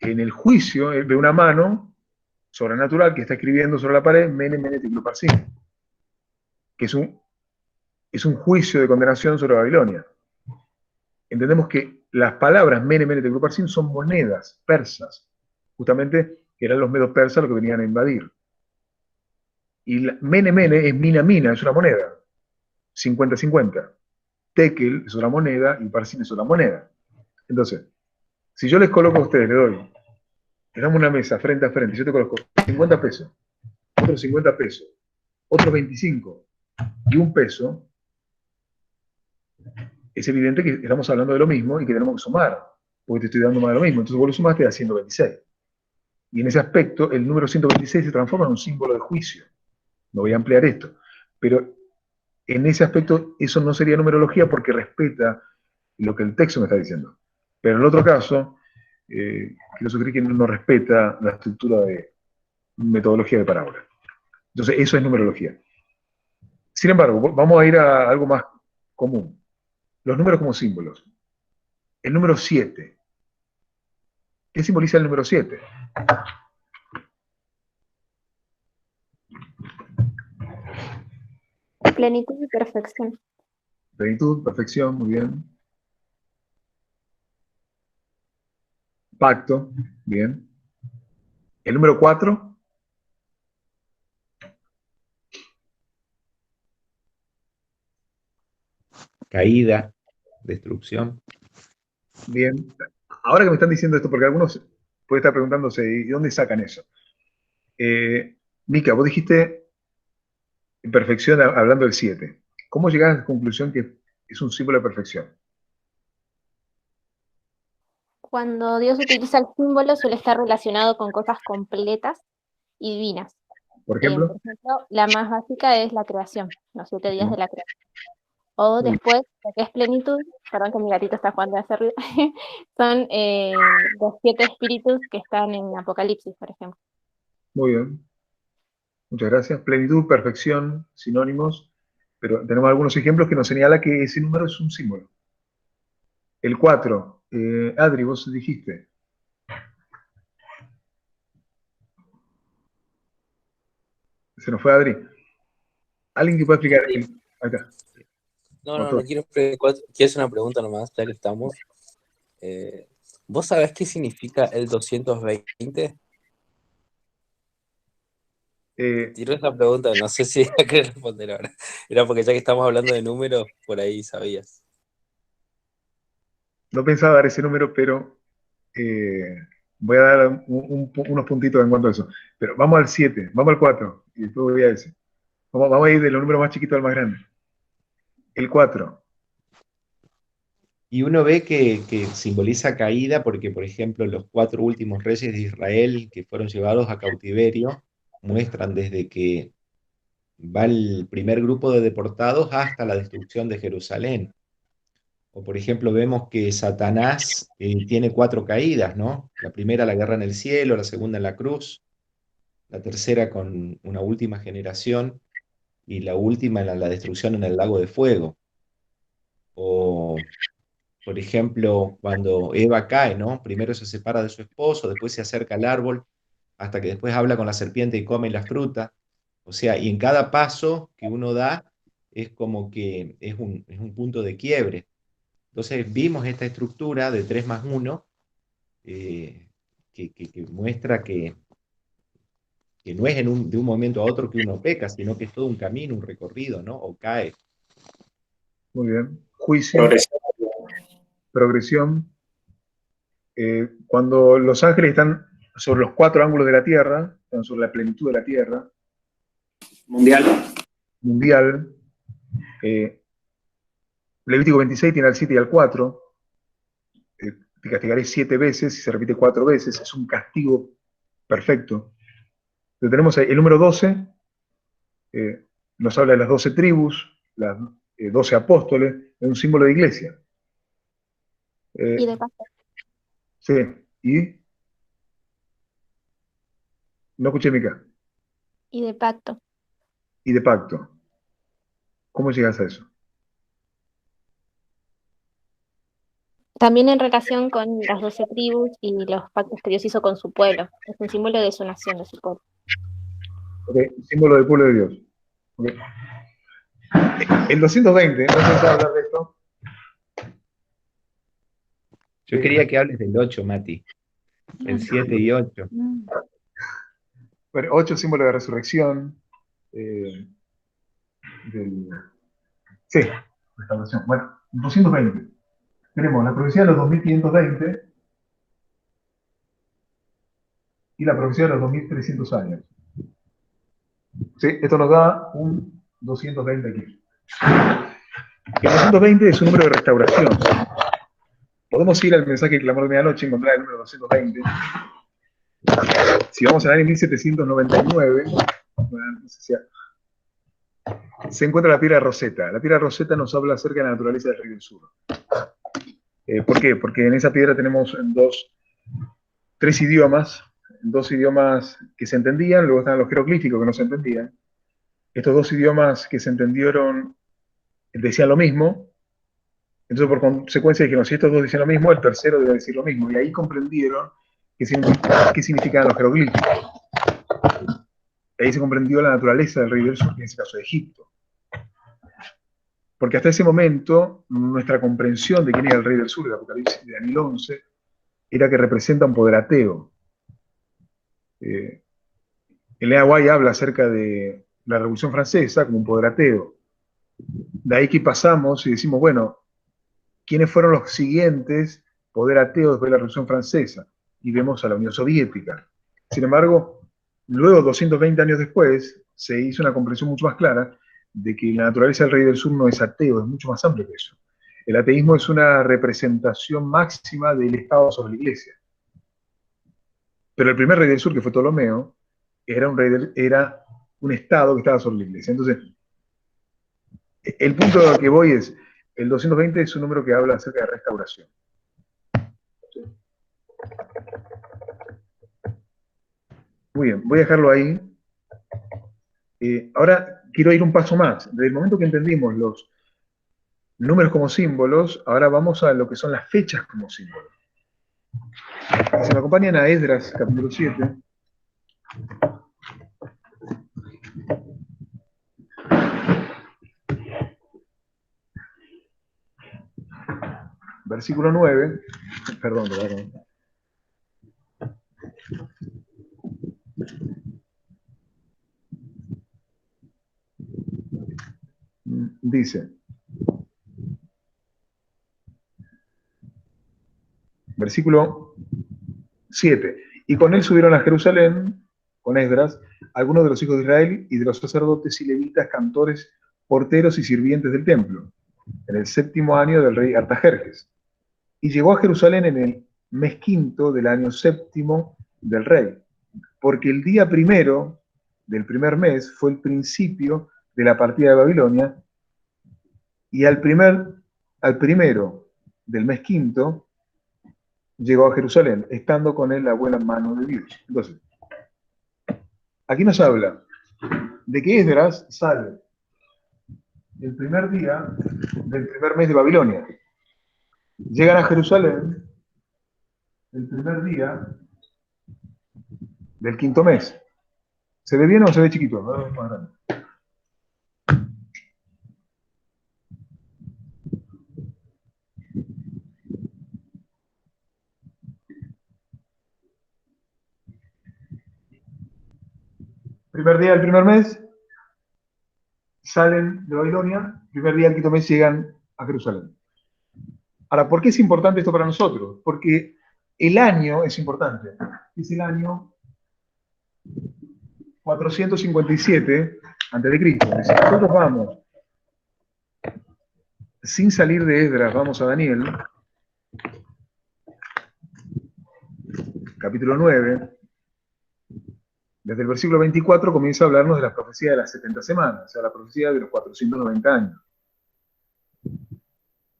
en el juicio, él ve una mano sobrenatural que está escribiendo sobre la pared, Mene Mene Tekel Upharsin, que es un juicio de condenación sobre Babilonia. Entendemos que las palabras Mene Mene Tekel Upharsin son monedas persas, justamente que eran los medos persas los que venían a invadir. Y Mene Mene es mina mina, es una moneda, 50-50. Tekel es otra moneda y Upharsin es otra moneda. Entonces, si yo les coloco a ustedes, les damos una mesa frente a frente, yo te coloco 50 pesos, otros 50 pesos, otros 25 y un peso, es evidente que estamos hablando de lo mismo y que tenemos que sumar, porque te estoy dando más de lo mismo. Entonces vos lo sumaste a 126. Y en ese aspecto, el número 126 se transforma en un símbolo de juicio. No voy a ampliar esto. Pero en ese aspecto, eso no sería numerología porque respeta lo que el texto me está diciendo. Pero en el otro caso, quiero sugerir que no respeta la estructura de metodología de parábola. Entonces, eso es numerología. Sin embargo, vamos a ir a algo más común. Los números como símbolos. El número 7. ¿Qué simboliza el número 7? Plenitud y perfección. Plenitud, perfección, muy bien. Pacto, bien. El número 4. Caída, destrucción. Bien. Ahora que me están diciendo esto, porque algunos pueden estar preguntándose, ¿y dónde sacan eso? Mica, vos dijiste perfección hablando del 7. ¿Cómo llegás a la conclusión que es un símbolo de perfección? Cuando Dios utiliza el símbolo suele estar relacionado con cosas completas y divinas. Por Por ejemplo, ejemplo, la más básica es la creación, los 7 días de la creación. O Muy bien. después, lo que es plenitud, perdón que mi gatito está jugando a hacer ruido, son los 7 espíritus que están en Apocalipsis, por ejemplo. Muy bien. Muchas gracias. Plenitud, perfección, sinónimos, pero tenemos algunos ejemplos que nos señala que ese número es un símbolo. El 4, Adri, vos dijiste. Se nos fue Adri. ¿Alguien que pueda explicar? Acá. No quiero hacer una pregunta nomás, ya que estamos. ¿Vos sabés qué significa el 220? Tiro esa pregunta, no sé si la querés responder ahora. Era porque ya que estamos hablando de números, por ahí sabías. No pensaba dar ese número, pero voy a dar unos puntitos en cuanto a eso. Pero vamos al 7, vamos al 4, y después voy a ese. Vamos a ir de los números más chiquitos al más grande. El 4. Y uno ve que simboliza caída porque, por ejemplo, los 4 últimos reyes de Israel que fueron llevados a cautiverio muestran desde que va el primer grupo de deportados hasta la destrucción de Jerusalén. O, por ejemplo, vemos que Satanás tiene 4 caídas, ¿no? La primera, la guerra en el cielo, la segunda en la cruz, la tercera con una última generación y la última en la destrucción en el lago de fuego. O, por ejemplo, cuando Eva cae, ¿no? Primero se separa de su esposo, después se acerca al árbol, hasta que después habla con la serpiente y come la fruta. O sea, y en cada paso que uno da es como que es un punto de quiebre. Entonces vimos esta estructura de 3 más 1 que muestra que que no es de un momento a otro que uno peca, sino que es todo un camino, un recorrido, ¿no? O cae. Muy bien. Juicio, Progresión. progresión. Cuando los ángeles están sobre los 4 ángulos de la Tierra, están sobre la plenitud de la Tierra, Mundial. mundial, Levítico 26 tiene al 7 y al 4, te castigaré 7 veces y se repite 4 veces, es un castigo perfecto. Pero tenemos ahí, el número 12, nos habla de las 12 tribus, las 12 apóstoles, es un símbolo de iglesia. Y de paso. Sí, y no escuché Mica. Y de pacto. Y de pacto. ¿Cómo llegas a eso? También en relación con las 12 tribus y los pactos que Dios hizo con su pueblo. Es un símbolo de su nación, de su pueblo. Okay, símbolo del pueblo de Dios. Okay. El 220, ¿no pensaba hablar de esto? Yo quería que hables del 8, Mati. El 7 y 8. Bueno, 8 símbolo de resurrección. Sí, restauración. Bueno, 220. Tenemos la profecía de los 2520 y la profecía de los 2300 años. Sí, esto nos da un 220 aquí. El 220 es un número de restauración. Podemos ir al mensaje de clamor de medianoche y encontrar el número 220. Si vamos a ver en 1799, se encuentra la piedra Rosetta. La piedra Rosetta nos habla acerca de la naturaleza del Rey del Sur. ¿Por qué? Porque en esa piedra tenemos tres idiomas, dos idiomas que se entendían, luego están los jeroglíficos que no se entendían. Estos dos idiomas que se entendieron decían lo mismo, entonces por consecuencia dijeron, si estos dos dicen lo mismo, el tercero debe decir lo mismo, y ahí comprendieron qué significaban los jeroglíficos. Ahí se comprendió la naturaleza del Rey del Sur, en ese caso de Egipto. Porque hasta ese momento, nuestra comprensión de quién era el Rey del Sur, el Apocalipsis de Daniel 11, era que representa un poder ateo. El Ea White habla acerca de la Revolución Francesa como un poder ateo. De ahí que pasamos y decimos, bueno, ¿quiénes fueron los siguientes poder ateos después de la Revolución Francesa? Y vemos a la Unión Soviética. Sin embargo, luego, 220 años después, se hizo una comprensión mucho más clara de que la naturaleza del Rey del Sur no es ateo, es mucho más amplio que eso. El ateísmo es una representación máxima del Estado sobre la Iglesia. Pero el primer Rey del Sur, que fue Ptolomeo, era un Estado que estaba sobre la Iglesia. Entonces, el punto al que voy es, el 220 es un número que habla acerca de restauración. Muy bien, voy a dejarlo ahí. Ahora quiero ir un paso más. Desde el momento que entendimos los números como símbolos, ahora vamos a lo que son las fechas como símbolos. Si me acompañan a Esdras, capítulo 7. Versículo 9. Perdón. Dice, versículo 7. Y con él subieron a Jerusalén, con Esdras, algunos de los hijos de Israel y de los sacerdotes y levitas, cantores, porteros y sirvientes del templo, en el 7º año del rey Artajerjes. Y llegó a Jerusalén en el mes quinto del año 7º del rey, porque el día primero del primer mes fue el principio de la partida de Babilonia, y al primero del mes quinto llegó a Jerusalén, estando con él la buena mano de Dios. Entonces, aquí nos habla de que Esdras sale el primer día del primer mes de Babilonia. Llegan a Jerusalén el primer día del quinto mes. ¿Se ve bien o se ve chiquito? No, más grande. primer día del primer mes, salen de Babilonia, primer día del quinto mes llegan a Jerusalén. Ahora, ¿por qué es importante esto para nosotros? Porque el año es importante. Es el año 457 a.C. Si nosotros vamos sin salir de Esdras, vamos a Daniel, capítulo 9, desde el versículo 24 comienza a hablarnos de la profecía de las 70 semanas, o sea, la profecía de los 490 años.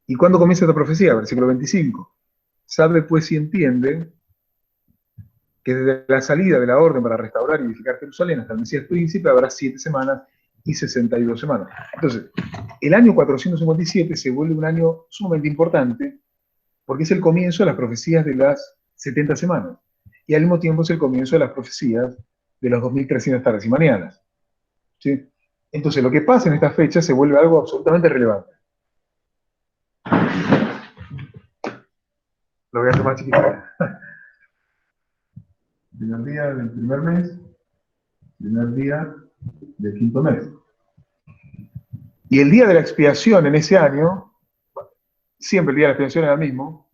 ¿Y cuándo comienza esta profecía? Versículo 25. Sabe pues y entiende que desde la salida de la orden para restaurar y edificar Jerusalén hasta el Mesías príncipe habrá 7 semanas y 62 semanas. Entonces, el año 457 se vuelve un año sumamente importante porque es el comienzo de las profecías de las 70 semanas y al mismo tiempo es el comienzo de las profecías de las 2300 tardes y mañanas. ¿Sí? Entonces, lo que pasa en esta fecha se vuelve algo absolutamente relevante. Lo voy a hacer más chiquito. Primer día del primer mes, primer día del quinto mes. Y el día de la expiación en ese año, siempre el día de la expiación era el mismo,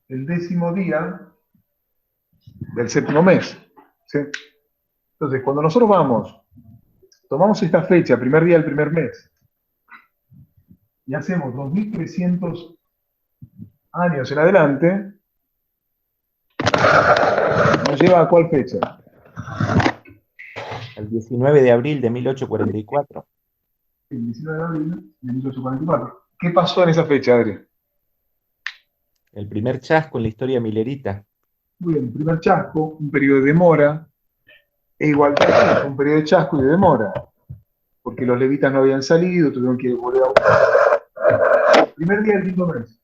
el 10º día del 7º mes. ¿Sí? Entonces, cuando nosotros vamos, tomamos esta fecha, primer día del primer mes, y hacemos 2300 años en adelante, ¿nos lleva a cuál fecha? El 19 de abril de 1844. El 19 de abril de 1844. ¿Qué pasó en esa fecha, Adri? El primer chasco en la historia milerita. Muy bien, el primer chasco, un periodo de demora, e igual que aquí, un periodo de chasco y de demora, porque los levitas no habían salido, tuvieron que volver a buscar. Primer día del quinto mes,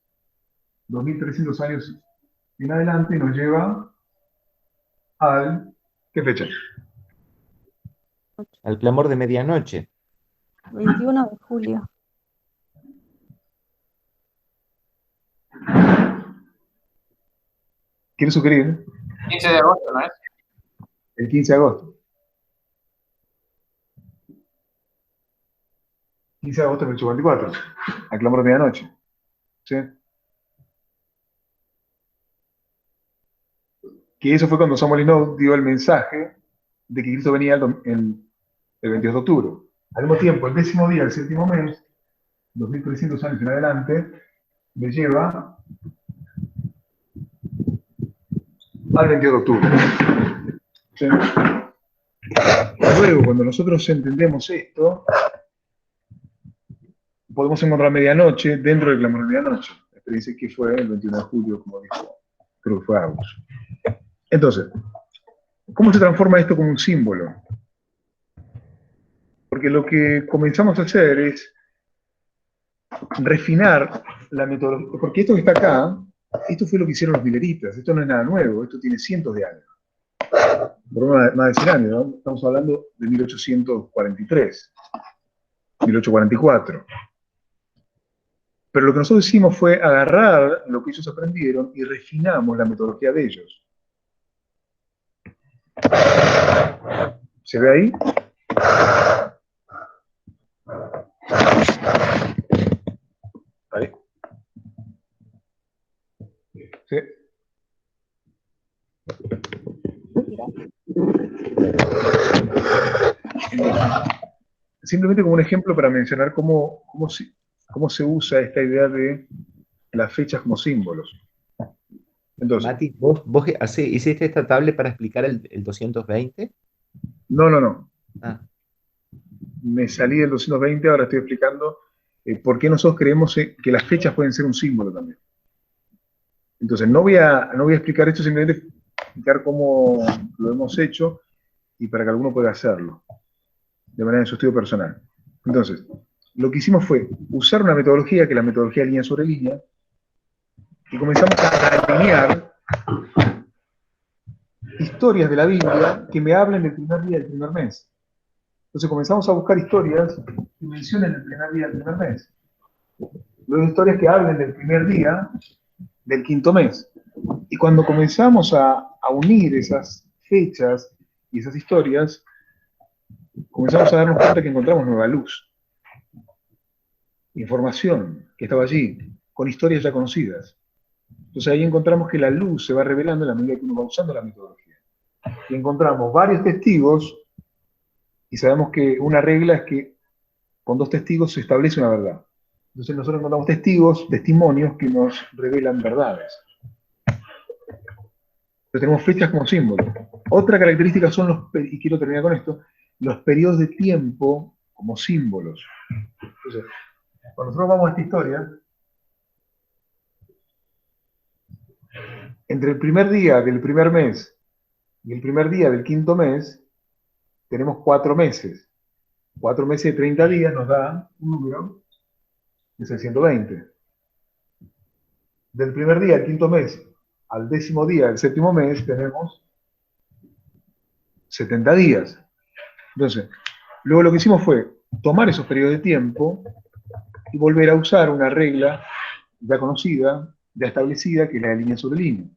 2300 años en adelante, nos lleva al... ¿Qué fecha? Al clamor de medianoche. 21 de julio. ¿Quiero sugerir? 15 de agosto, ¿no es? El 15 de agosto. 15 de agosto de 1844, al clamor de medianoche. ¿Sí? Que eso fue cuando Samuel Linot dio el mensaje de que Cristo venía el 22 de octubre. Al mismo tiempo, el 10º día del 7º mes, 2300 años en adelante, me lleva al 22 de octubre. ¿Sí? Luego, cuando nosotros entendemos esto, podemos encontrar medianoche dentro del clamor de medianoche. Este dice que fue el 21 de julio, como dijo, creo que fue Agus. Entonces, ¿cómo se transforma esto como un símbolo? Porque lo que comenzamos a hacer es refinar la metodología, porque esto que está acá, esto fue lo que hicieron los mileritas, esto no es nada nuevo, esto tiene cientos de años. Por más de 100 años, ¿no? Estamos hablando de 1843, 1844. Pero lo que nosotros hicimos fue agarrar lo que ellos aprendieron y refinamos la metodología de ellos. ¿Se ve ahí? ¿Ahí? ¿Sí? Simplemente como un ejemplo para mencionar cómo se usa esta idea de las fechas como símbolos. Entonces, Mati, ¿vos hiciste esta tabla para explicar el 220? No. Ah. Me salí del 220, ahora estoy explicando por qué nosotros creemos que las fechas pueden ser un símbolo también. Entonces, no voy a explicar esto, simplemente explicar cómo lo hemos hecho y para que alguno pueda hacerlo, de manera en su estudio personal. Entonces, lo que hicimos fue usar una metodología, que es la metodología línea sobre línea, y comenzamos a alinear historias de la Biblia que me hablen del primer día del primer mes. Entonces comenzamos a buscar historias que mencionen el primer día del primer mes. Luego historias que hablen del primer día del quinto mes. Y cuando comenzamos a unir esas fechas y esas historias, comenzamos a darnos cuenta que encontramos nueva luz, información que estaba allí, con historias ya conocidas. Entonces ahí encontramos que la luz se va revelando en la medida que uno va usando la metodología. Y encontramos varios testigos, y sabemos que una regla es que con 2 testigos se establece una verdad. Entonces nosotros encontramos testigos, testimonios que nos revelan verdades. Pero tenemos fechas como símbolo. Otra característica son y quiero terminar con esto, los periodos de tiempo como símbolos. Entonces, cuando nosotros vamos a esta historia, entre el primer día del primer mes y el primer día del quinto mes, tenemos 4 meses. 4 meses de 30 días nos da un número, que es el 120. Del primer día al quinto mes al 10º día del 7º mes tenemos 70 días. Entonces, luego lo que hicimos fue tomar esos periodos de tiempo y volver a usar una regla ya conocida, ya establecida, que es la de línea sobre línea.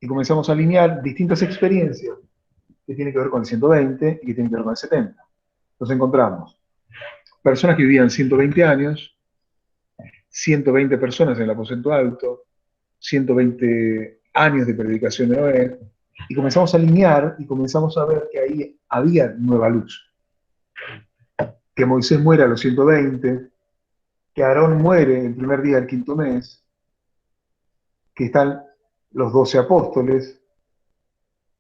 Y comenzamos a alinear distintas experiencias que tienen que ver con el 120 y que tienen que ver con el 70. Entonces encontramos personas que vivían 120 años, 120 personas en el aposento alto, 120 años de predicación de Noé, y comenzamos a alinear y comenzamos a ver que ahí había nueva luz. Que Moisés muere a los 120, que Aarón muere el primer día del quinto mes, que están los 12 apóstoles,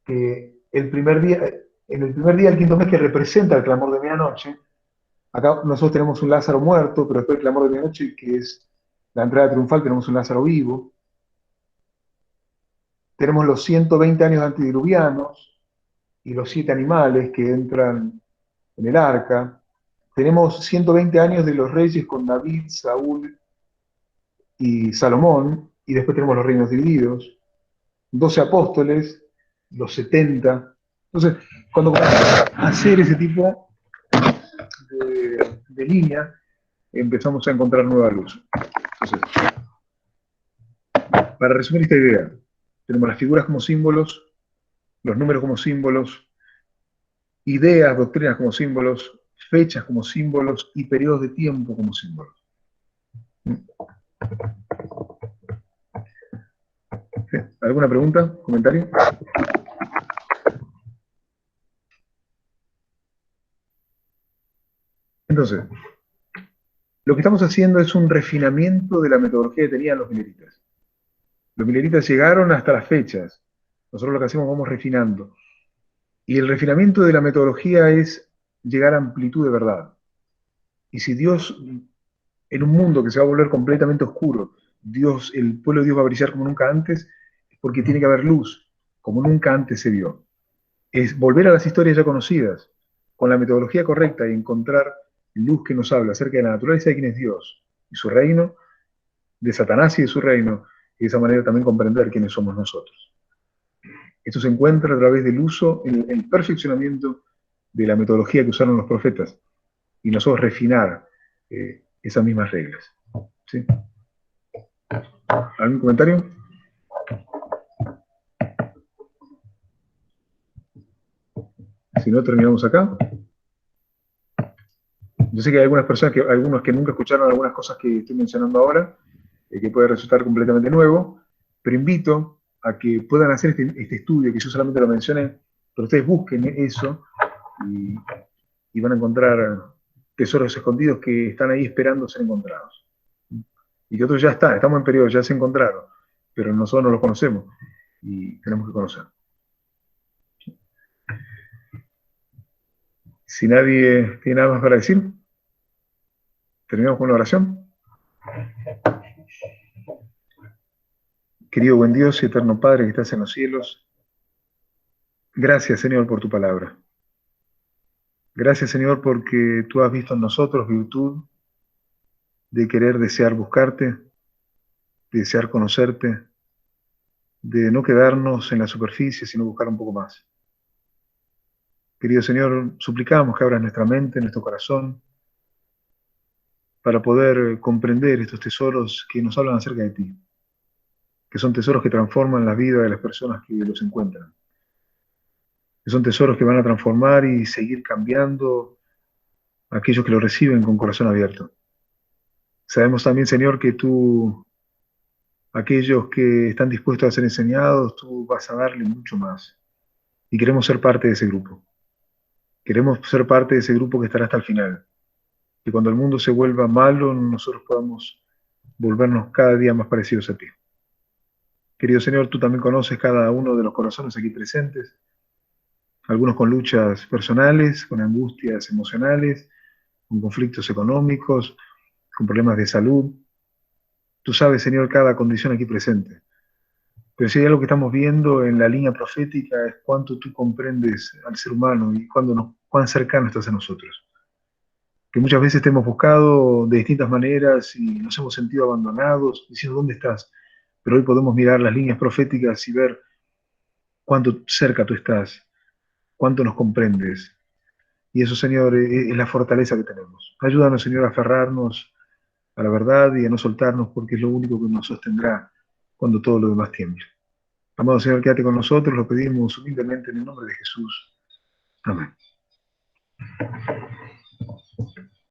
que en el primer día del quinto mes que representa el clamor de medianoche, acá nosotros tenemos un Lázaro muerto, pero después del clamor de medianoche, que es la entrada triunfal, tenemos un Lázaro vivo. Tenemos los 120 años antediluvianos y los 7 animales que entran en el arca. Tenemos 120 años de los reyes con David, Saúl y Salomón, y después tenemos los reinos divididos. 12 apóstoles, los 70. Entonces, cuando comenzamos a hacer ese tipo de línea, empezamos a encontrar nueva luz. Entonces, para resumir esta idea, tenemos las figuras como símbolos, los números como símbolos, ideas, doctrinas como símbolos, fechas como símbolos y periodos de tiempo como símbolos. ¿Alguna pregunta? ¿Comentario? Entonces, lo que estamos haciendo es un refinamiento de la metodología que tenían los mileritas. Los mileritas llegaron hasta las fechas. Nosotros lo que hacemos vamos refinando. Y el refinamiento de la metodología es llegar a amplitud de verdad. Y si Dios, en un mundo que se va a volver completamente oscuro, el pueblo de Dios va a brillar como nunca antes, es porque tiene que haber luz, como nunca antes se vio. Es volver a las historias ya conocidas, con la metodología correcta y encontrar luz que nos habla acerca de la naturaleza de quién es Dios y su reino, de Satanás y de su reino, y de esa manera también comprender quiénes somos nosotros. Esto se encuentra a través del uso, el perfeccionamiento de la metodología que usaron los profetas, y nosotros refinar esas mismas reglas. ¿Sí? ¿Algún comentario? Si no, terminamos acá. Yo sé que hay algunas personas, algunos que nunca escucharon algunas cosas que estoy mencionando ahora, que puede resultar completamente nuevo, pero invito a que puedan hacer este estudio, que yo solamente lo mencioné, pero ustedes busquen eso y van a encontrar tesoros escondidos que están ahí esperando ser encontrados. Y que otros ya estamos en periodo, ya se encontraron, pero nosotros no los conocemos y tenemos que conocer. Si nadie tiene nada más para decir, terminamos con una oración. Querido buen Dios y eterno Padre que estás en los cielos, gracias, Señor, por tu palabra. Gracias, Señor, porque tú has visto en nosotros virtud de querer desear buscarte, de desear conocerte, de no quedarnos en la superficie, sino buscar un poco más. Querido Señor, suplicamos que abras nuestra mente, nuestro corazón, para poder comprender estos tesoros que nos hablan acerca de ti, que son tesoros que transforman la vida de las personas que los encuentran. que son tesoros que van a transformar y seguir cambiando a aquellos que lo reciben con corazón abierto. Sabemos también, Señor, que tú, aquellos que están dispuestos a ser enseñados, tú vas a darle mucho más. Y queremos ser parte de ese grupo. Queremos ser parte de ese grupo que estará hasta el final. Que cuando el mundo se vuelva malo, nosotros podamos volvernos cada día más parecidos a ti. Querido Señor, tú también conoces cada uno de los corazones aquí presentes, algunos con luchas personales, con angustias emocionales, con conflictos económicos, con problemas de salud. Tú sabes, Señor, cada condición aquí presente. Pero si hay algo que estamos viendo en la línea profética es cuánto tú comprendes al ser humano y cuán cercano estás a nosotros. Que muchas veces te hemos buscado de distintas maneras y nos hemos sentido abandonados, diciendo, ¿dónde estás? Pero hoy podemos mirar las líneas proféticas y ver cuánto cerca tú estás, cuánto nos comprendes. Y eso, Señor, es la fortaleza que tenemos. Ayúdanos, Señor, a aferrarnos a la verdad y a no soltarnos, porque es lo único que nos sostendrá cuando todo lo demás tiemble. Amado Señor, quédate con nosotros, lo pedimos humildemente en el nombre de Jesús. Amén.